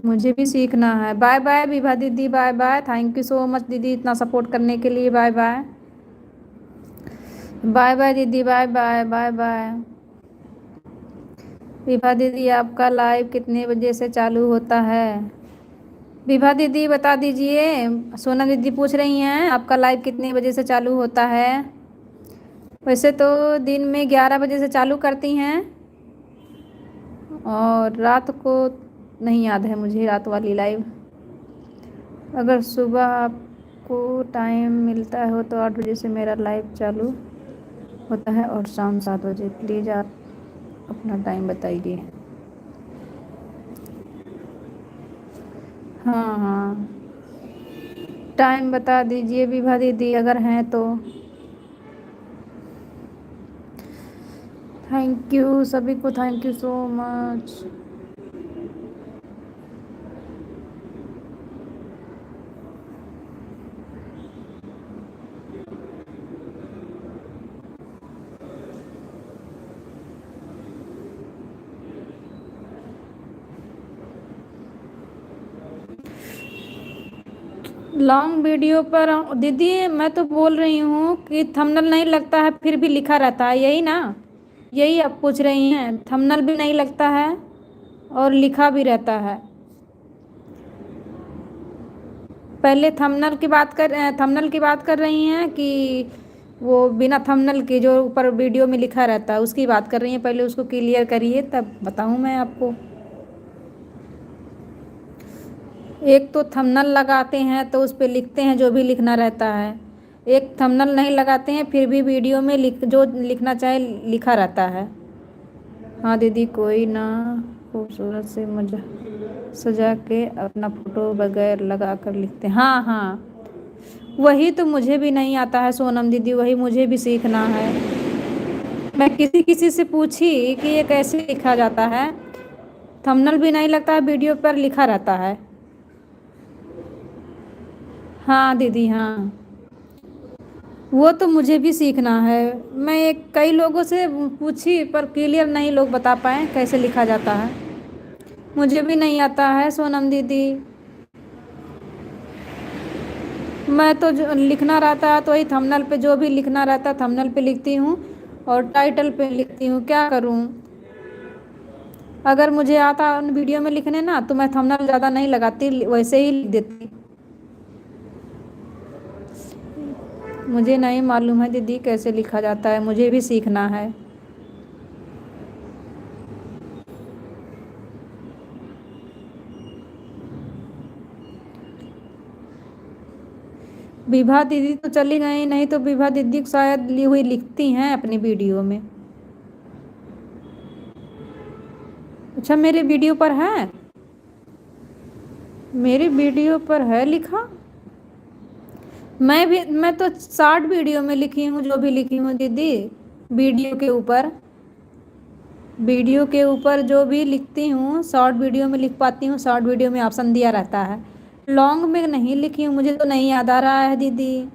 मुझे भी सीखना है। बाय बाय विभा दीदी, bye bye, thank you so much दीदी इतना सपोर्ट करने के लिए। बाय बाय बाय बाय दीदी, bye bye bye bye. Vibha दीदी आपका लाइव कितने बजे से चालू होता है। विभा दीदी बता दीजिए। सोना दीदी पूछ रही हैं आपका लाइव कितने बजे से चालू होता है। वैसे तो दिन में 11 बजे से चालू करती हैं और रात को नहीं याद है मुझे रात वाली लाइव। अगर सुबह आपको टाइम मिलता हो तो 8 बजे से मेरा लाइव चालू होता है और शाम 7 बजे। प्लीज़ आप अपना टाइम बताइए। हाँ हाँ, टाइम बता दीजिए विभा दीदी अगर हैं तो। थैंक यू सभी को, thank you so much. Long video पर दीदी मैं तो बोल रही हूँ कि थंबनेल नहीं लगता है फिर भी लिखा रहता है, यही ना? यही आप पूछ रही हैं? थंबनेल भी नहीं लगता है और लिखा भी रहता है। पहले थंबनेल की बात कर रही हैं कि वो बिना थंबनेल के जो ऊपर वीडियो में लिखा रहता है उसकी बात कर रही हैं? पहले उसको क्लियर करिए तब बताऊँ मैं आपको। एक तो थंबनेल लगाते हैं तो उस पर लिखते हैं जो भी लिखना रहता है, एक थंबनेल नहीं लगाते हैं फिर भी वीडियो में जो लिखना चाहे लिखा रहता है। हाँ दीदी, कोई ना खूबसूरत से मजा सजा के अपना फोटो वगैरह लगा कर लिखते हैं। हाँ हाँ, वही तो मुझे भी नहीं आता है सोनम दीदी, वही मुझे भी सीखना है। मैं किसी किसी से पूछी कि ये कैसे लिखा जाता है, थंबनेल भी नहीं लगता है वीडियो पर लिखा रहता है। हाँ दीदी हाँ, वो तो मुझे भी सीखना है। मैं कई लोगों से पूछी पर क्लियर नहीं लोग बता पाए कैसे लिखा जाता है। मुझे भी नहीं आता है सोनम दीदी। मैं तो जो लिखना रहता है तो वही थंबनेल पे जो भी लिखना रहता है थंबनेल पे लिखती हूँ और टाइटल पे लिखती हूँ, क्या करूँ। अगर मुझे आता उन वीडियो में लिखने ना तो मैं थंबनेल ज़्यादा नहीं लगाती, वैसे ही लिख देती। मुझे नहीं मालूम है दीदी कैसे लिखा जाता है, मुझे भी सीखना है। विभा दीदी तो चली गई, नहीं तो विभा दीदी शायद ली हुई लिखती हैं अपनी वीडियो में। अच्छा, मेरे वीडियो पर है, मेरी वीडियो पर है लिखा। मैं तो शॉर्ट वीडियो में लिखी हूँ जो भी लिखी हूँ दीदी। वीडियो के ऊपर जो भी लिखती हूँ शॉर्ट वीडियो में लिख पाती हूँ, शॉर्ट वीडियो में ऑप्शन दिया रहता है। लॉन्ग में नहीं लिखी हूँ, मुझे तो नहीं याद आ रहा है दीदी।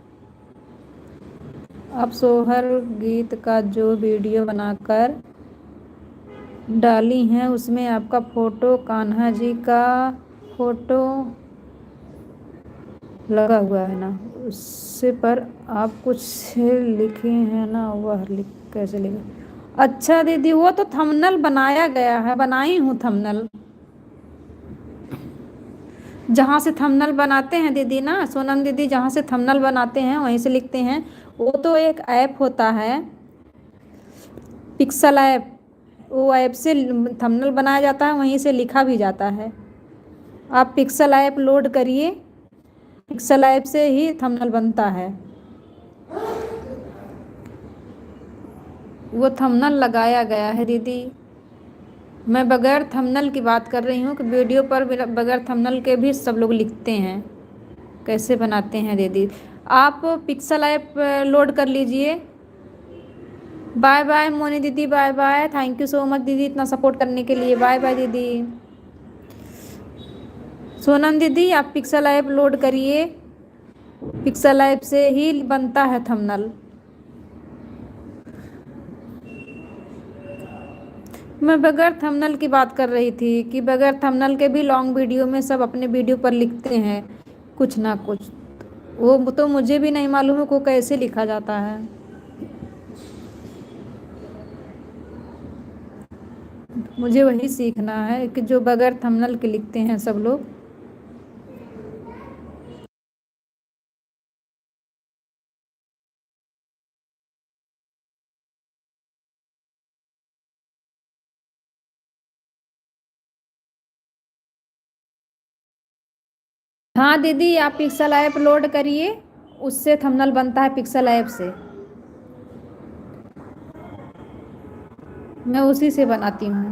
आप सोहर गीत का जो वीडियो बनाकर डाली हैं उसमें आपका फोटो कान्हा जी का फोटो लगा हुआ है ना, उससे पर आप कुछ लिखे हैं ना, वह कैसे लिखे? अच्छा दीदी, वो तो थंबनेल बनाया गया है, बनाई हूँ थंबनेल। जहाँ से थंबनेल बनाते हैं दीदी ना सोनम दीदी, जहाँ से थंबनेल बनाते हैं वहीं से लिखते हैं। वो तो एक ऐप होता है पिक्सल ऐप, वो ऐप से थंबनेल बनाया जाता है, वहीं से लिखा भी जाता है। आप पिक्सल ऐप लोड करिए, पिक्सल ऐप से ही थंबनेल बनता है। वो थंबनेल लगाया गया है दीदी। मैं बगैर थंबनेल की बात कर रही हूँ कि वीडियो पर बगैर थंबनेल के भी सब लोग लिखते हैं, कैसे बनाते हैं दीदी। आप पिक्सल ऐप लोड कर लीजिए। बाय बाय मोनी दीदी, bye bye, thank you so much दीदी इतना सपोर्ट करने के लिए। बाय बाय दीदी। सोनम दीदी आप पिक्सल ऐप लोड करिए, पिक्सल ऐप से ही बनता है थंबनेल। मैं बगैर थंबनेल की बात कर रही थी कि बगैर थंबनेल के भी लॉन्ग वीडियो में सब अपने वीडियो पर लिखते हैं कुछ ना कुछ। वो तो मुझे भी नहीं मालूम है को कैसे लिखा जाता है। मुझे वही सीखना है कि जो बगैर थंबनेल के लिखते हैं सब लोग। हाँ दीदी, आप पिक्सल ऐप लोड करिए, उससे थंबनेल बनता है पिक्सल ऐप से। मैं उसी से बनाती हूँ।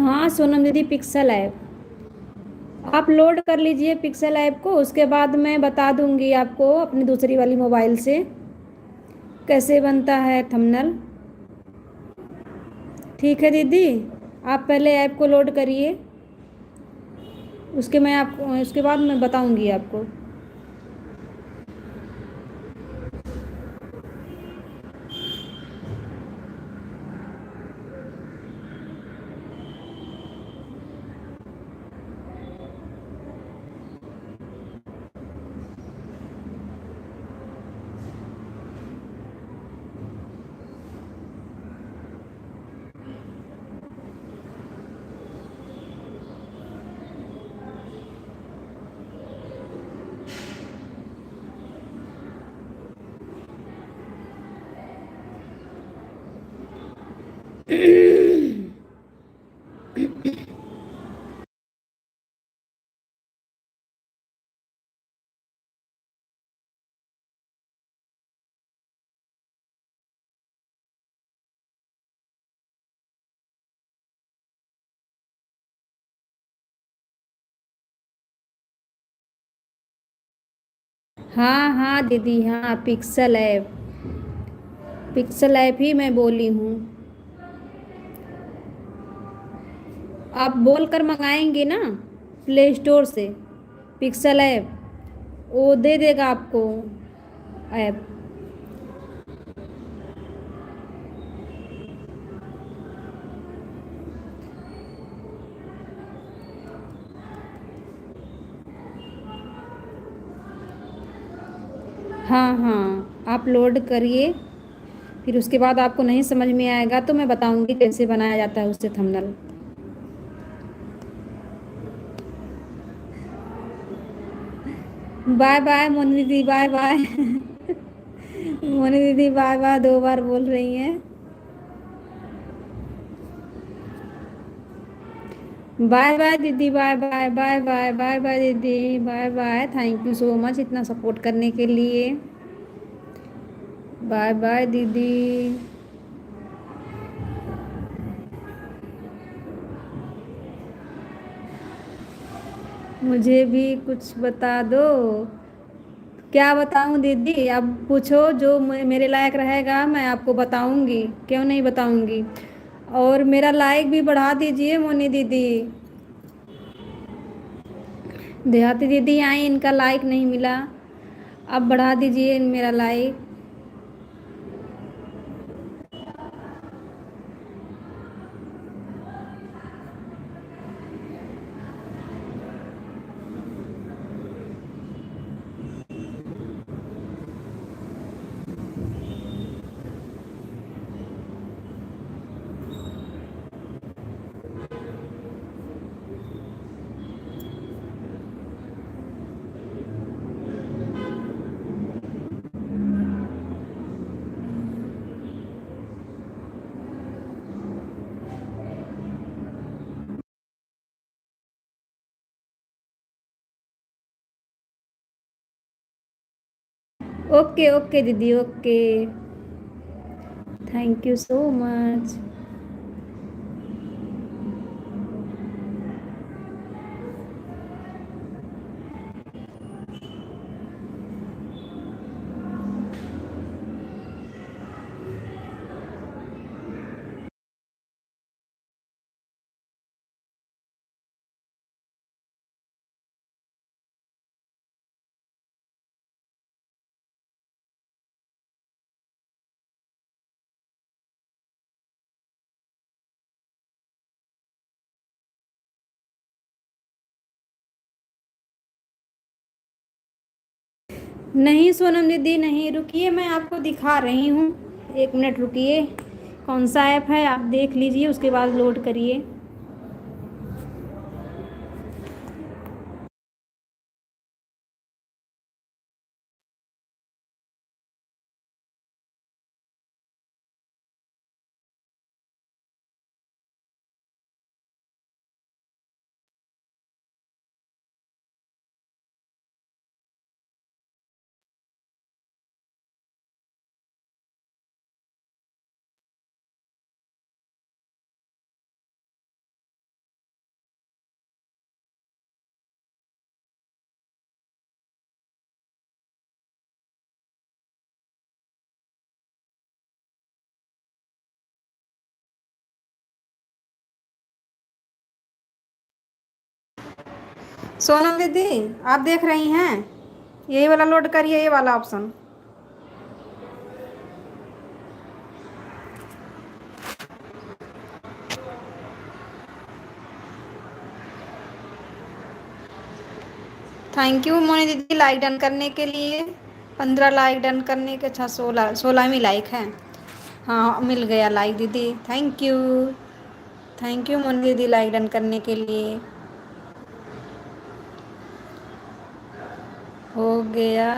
हाँ सोनम दीदी, पिक्सल ऐप आप लोड कर लीजिए पिक्सल ऐप को, उसके बाद मैं बता दूंगी आपको अपनी दूसरी वाली मोबाइल से कैसे बनता है थंबनेल। ठीक है दीदी, आप पहले ऐप को लोड करिए, उसके बाद मैं बताऊंगी आपको। हाँ हाँ दीदी, हाँ पिक्सल ऐप ही मैं बोली हूँ। आप बोल कर मंगाएंगे ना प्ले स्टोर से पिक्सल ऐप, वो दे देगा आपको ऐप। हाँ हाँ, आप लोड करिए, फिर उसके बाद आपको नहीं समझ में आएगा तो मैं बताऊंगी कैसे बनाया जाता है उससे थंबनेल। बाय बाय मोनी दीदी, बाय बाय। मोनी दीदी बाय बाय 2 बार बोल रही हैं। बाय बाय दीदी, bye bye bye bye bye bye दीदी, bye bye. Thank you so much इतना सपोर्ट करने के लिए। बाय बाय दीदी। मुझे भी कुछ बता दो। क्या बताऊं दीदी, अब पूछो जो मेरे लायक रहेगा मैं आपको बताऊंगी, क्यों नहीं बताऊंगी। और मेरा लाइक भी बढ़ा दीजिए मोनी दीदी। देहाती दीदी आई, इनका लाइक नहीं मिला, अब बढ़ा दीजिए मेरा लाइक। ओके ओके दीदी, okay. Thank you so much. नहीं सोनम दीदी नहीं, रुकिए मैं आपको दिखा रही हूँ, 1 मिनट रुकिए। कौन सा ऐप है आप देख लीजिए, उसके बाद लोड करिए। सोनम दीदी, आप देख रही हैं? यही वाला लोड करिए, ये वाला ऑप्शन। थैंक यू मोनी दीदी लाइक डन करने के लिए। 15 लाइक डन करने के, अच्छा 16 लाइक है। हाँ मिल गया लाइक दीदी, thank you. Thank you Moni दीदी लाइक डन करने के लिए। हो गया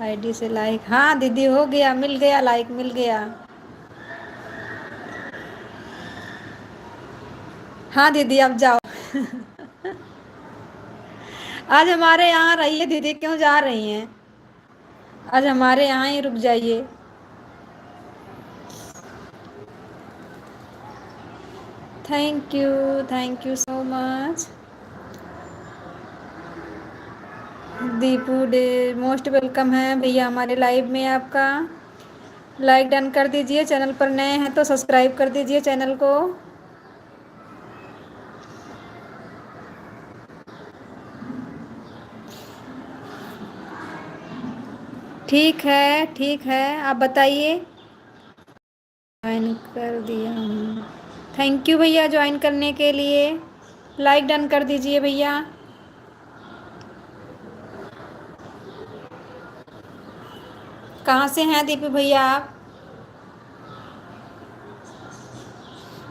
आईडी से लाइक, हाँ दीदी हो गया, मिल गया लाइक, मिल गया। हाँ दीदी अब जाओ। आज हमारे यहाँ रहिए दीदी, क्यों जा रही हैं? आज हमारे यहाँ ही रुक जाइए। Thank you so much. Deepu day most welcome है भैया हमारे लाइव में आपका। लाइक डन कर दीजिए, चैनल पर नए हैं तो सब्सक्राइब कर दीजिए चैनल को। ठीक है आप बताइए। ज्वाइन कर दिया हूँ। थैंक यू भैया ज्वाइन करने के लिए। लाइक डन कर दीजिए भैया। कहाँ से हैं दीपू भैया आप?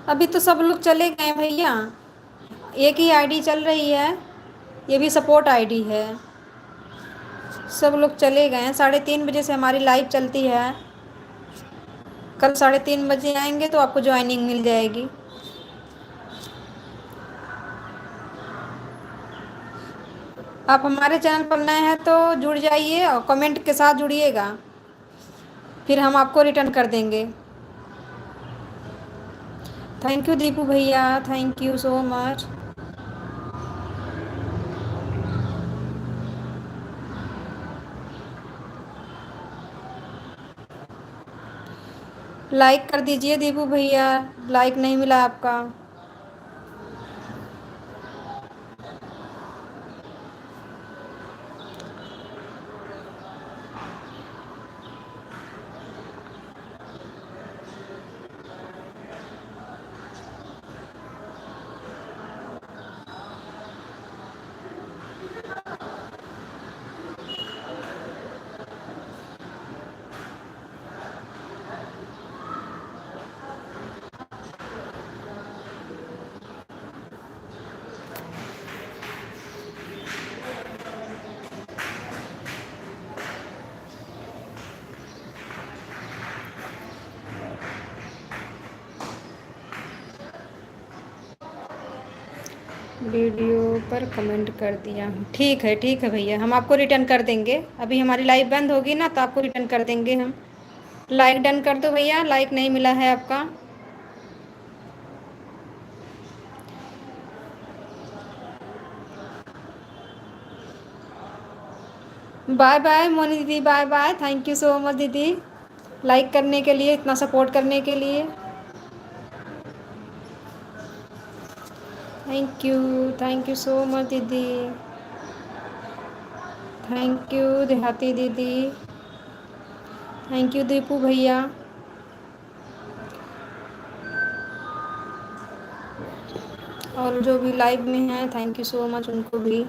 अभी तो सब लोग चले गए भैया, एक ही आईडी चल रही है, ये भी सपोर्ट आईडी है। सब लोग चले गए हैं, 3:30 बजे से हमारी लाइव चलती है। कल 3:30 बजे आएंगे तो आपको ज्वाइनिंग मिल जाएगी। आप हमारे चैनल पर नए हैं तो जुड़ जाइए और कमेंट के साथ जुड़िएगा, फिर हम आपको रिटर्न कर देंगे। थैंक यू दीपू भैया, thank you so much. Like कर दीजिए दीपू भैया, लाइक नहीं मिला आपका। वीडियो पर कमेंट कर दिया हूँ, ठीक है भैया, हम आपको रिटर्न कर देंगे। अभी हमारी लाइव बंद होगी ना तो आपको रिटर्न कर देंगे हम। लाइक डन कर दो भैया, लाइक नहीं मिला है आपका। बाय बाय मोनी दीदी, bye bye, thank you so much दीदी लाइक करने के लिए, इतना सपोर्ट करने के लिए। थैंक यू सो मच दीदी। थैंक यू देहाती दीदी। थैंक यू दीपू भैया। और जो भी लाइव में हैं थैंक यू सो मच उनको भी।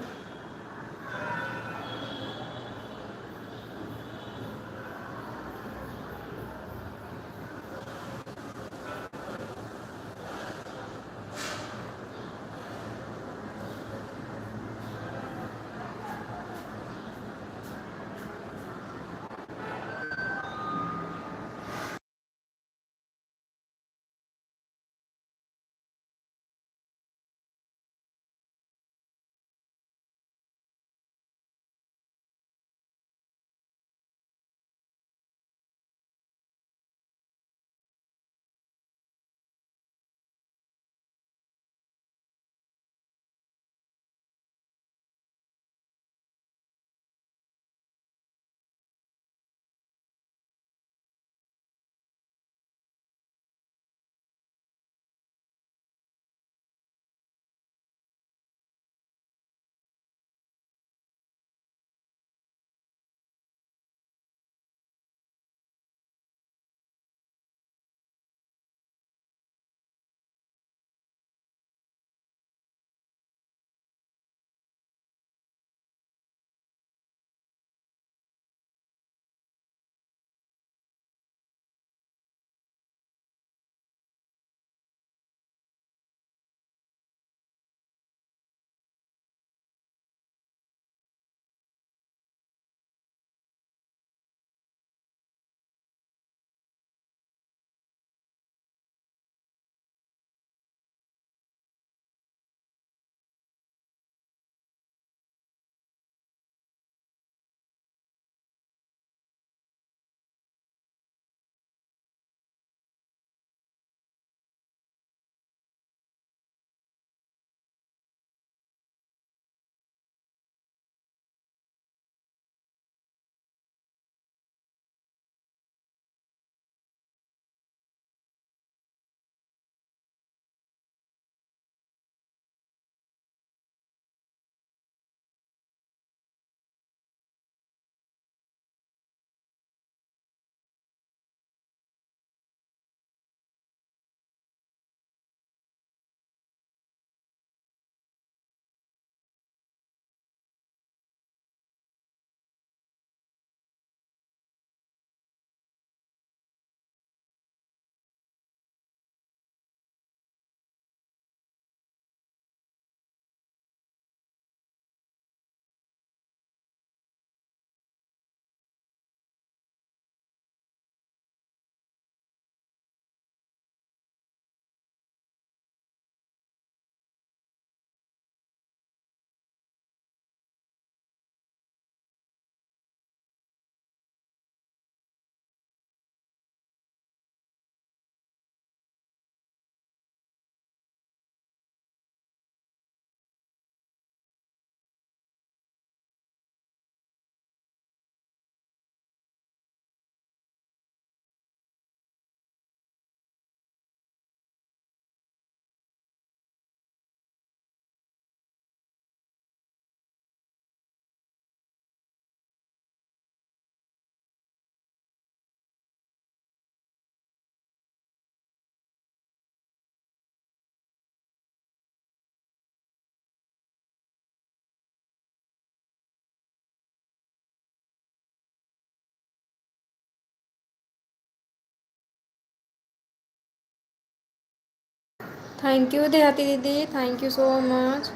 थैंक यू देहाती दीदी, थैंक यू सो मच।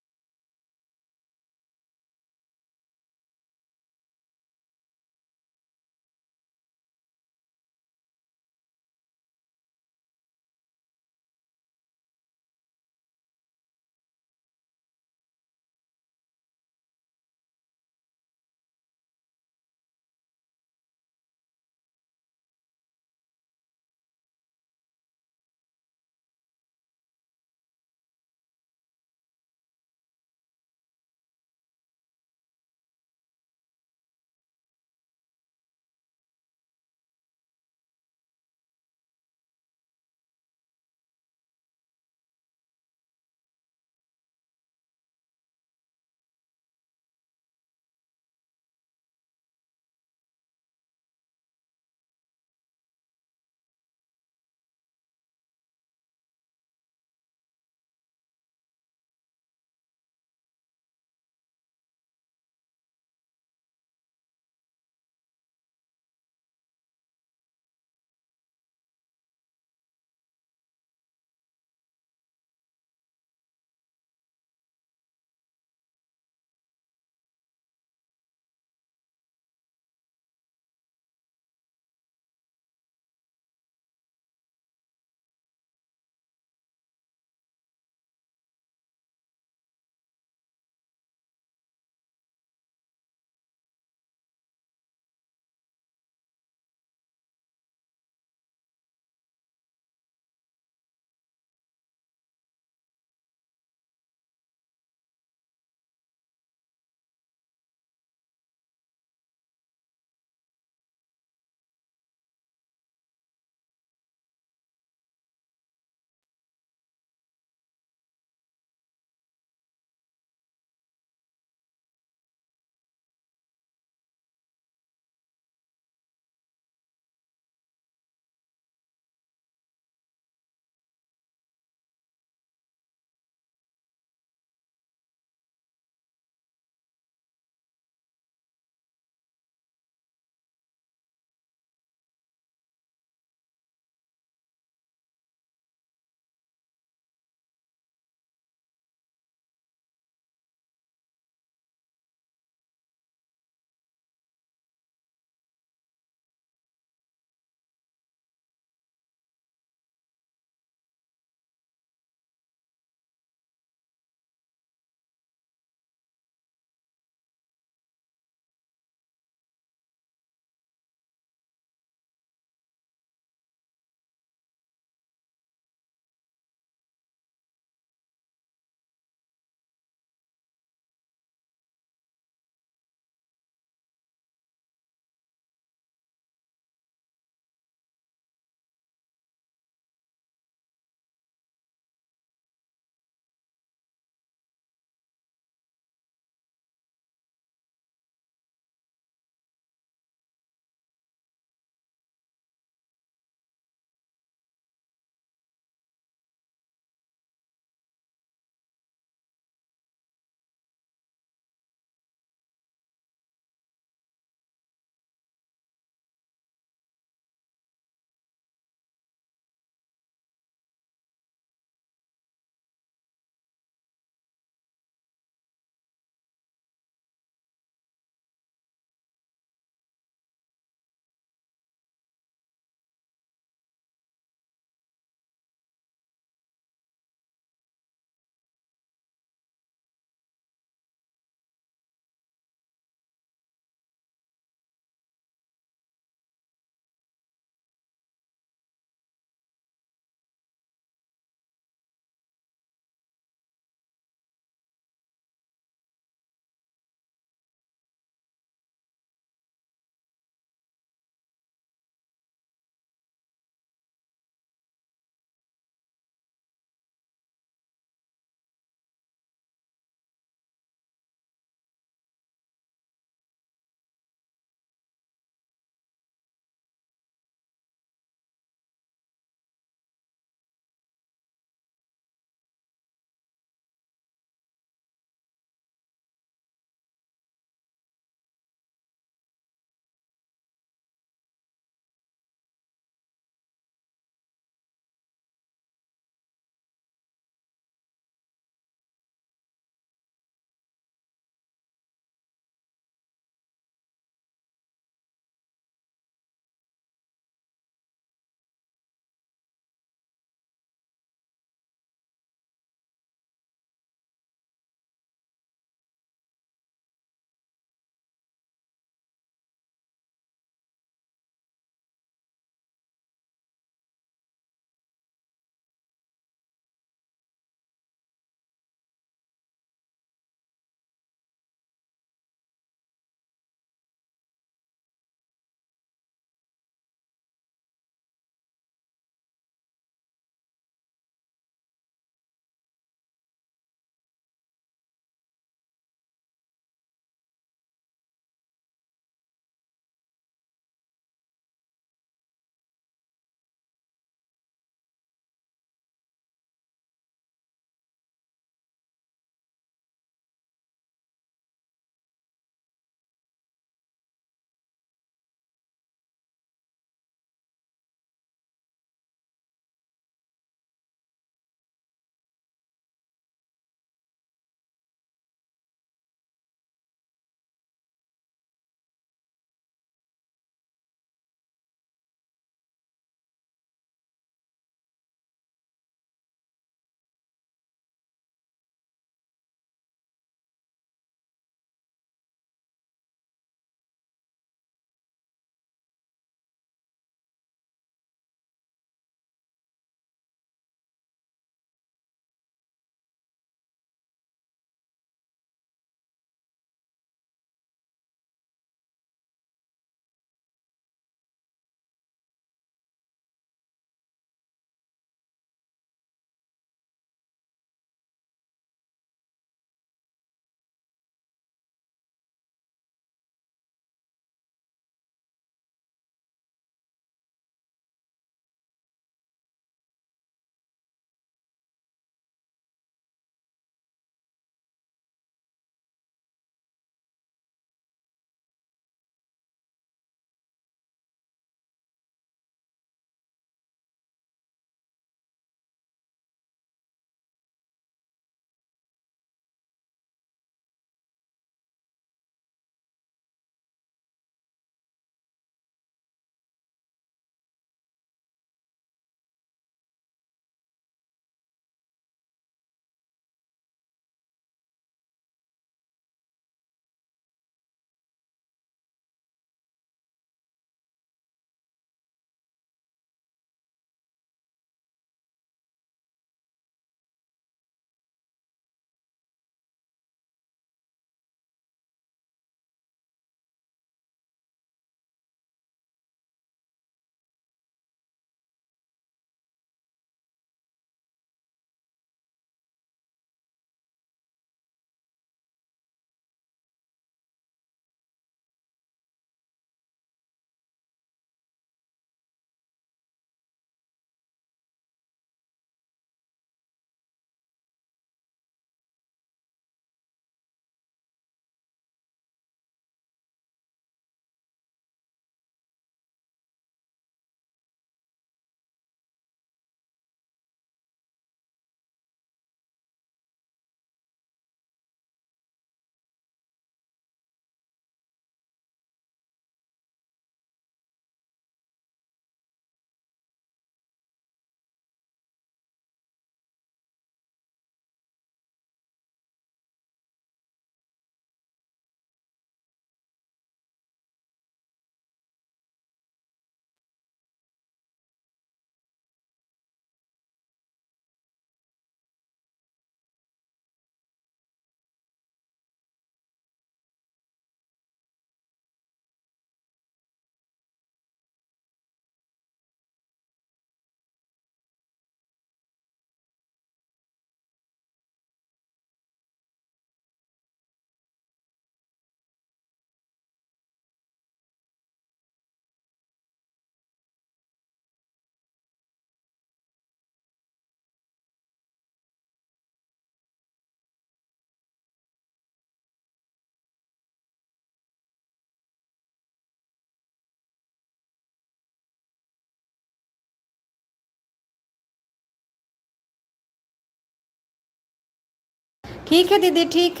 ठीक है दीदी, ठीक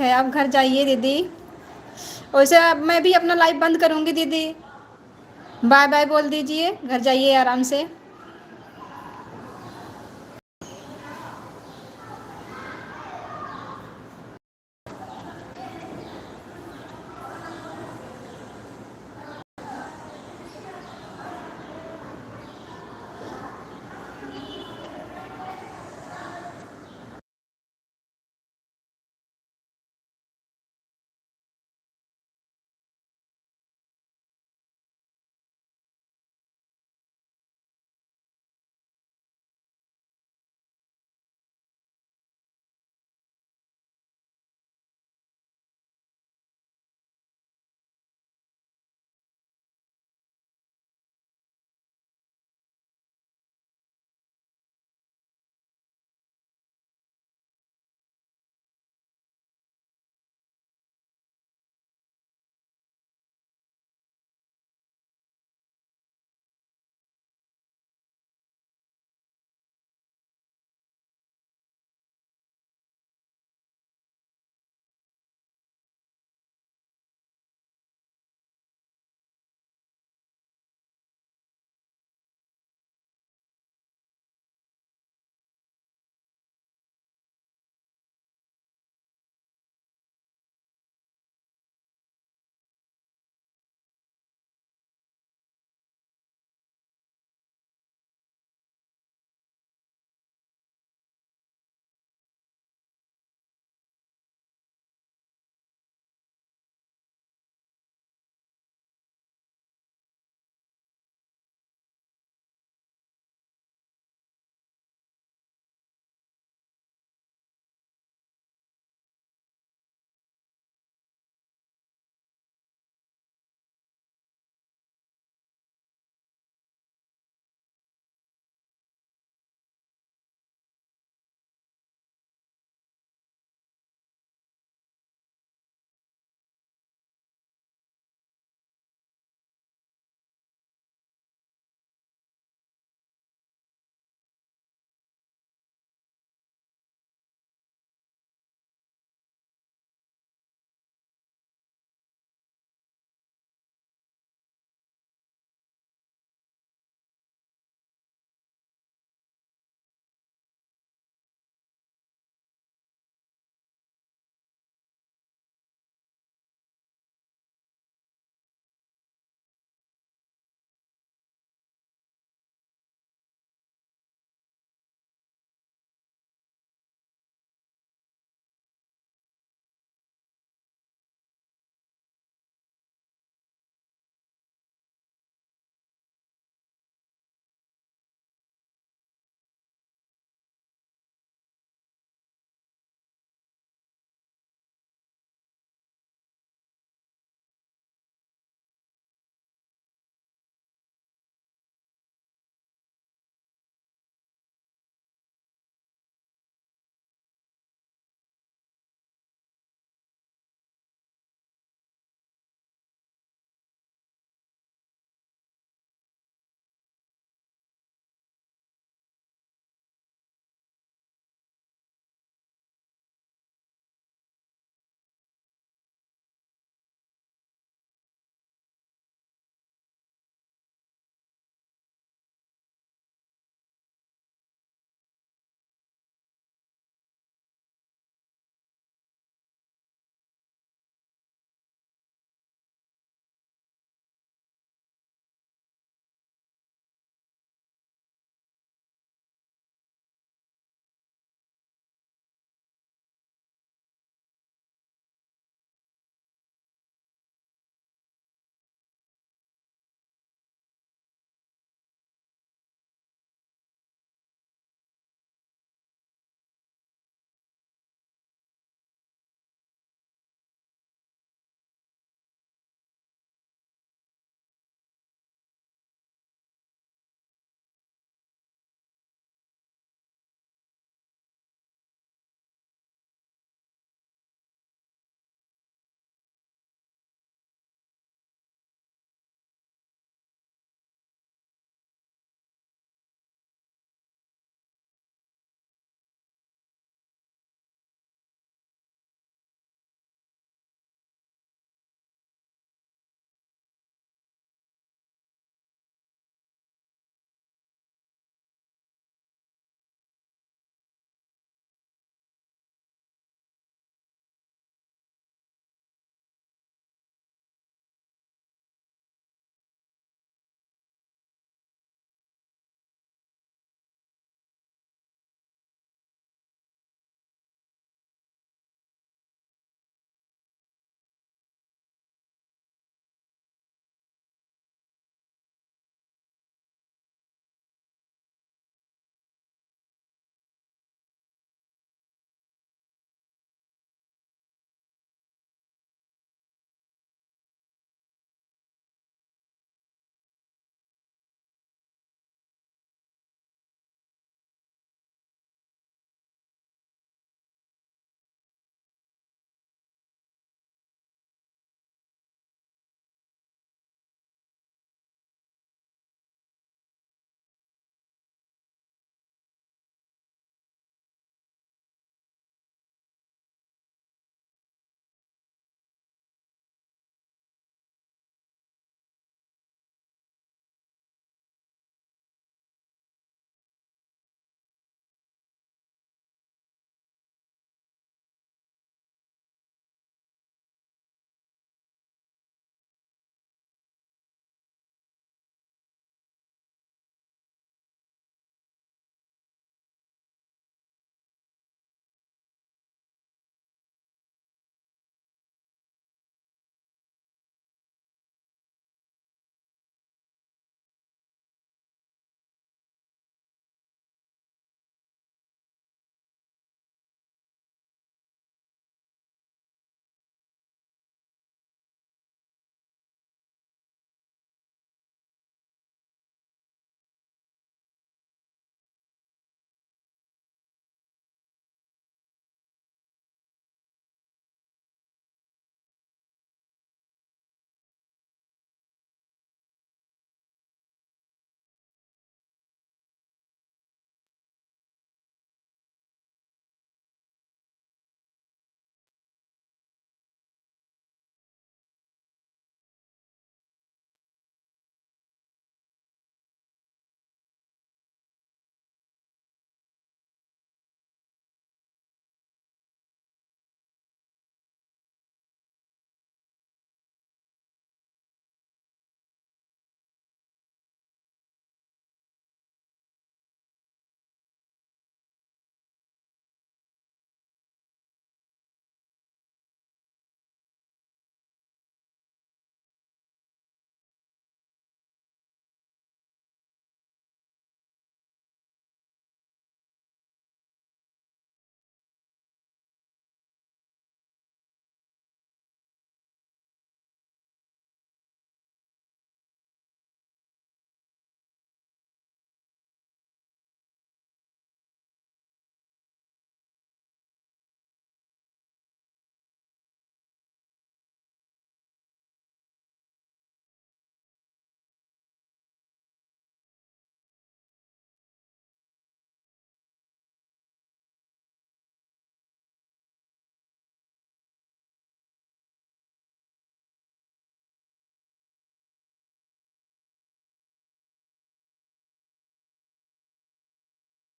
है, आप घर जाइए दीदी। वैसे अब मैं भी अपना लाइव बंद करूँगी दीदी। बाय बाय बोल दीजिए, घर जाइए आराम से।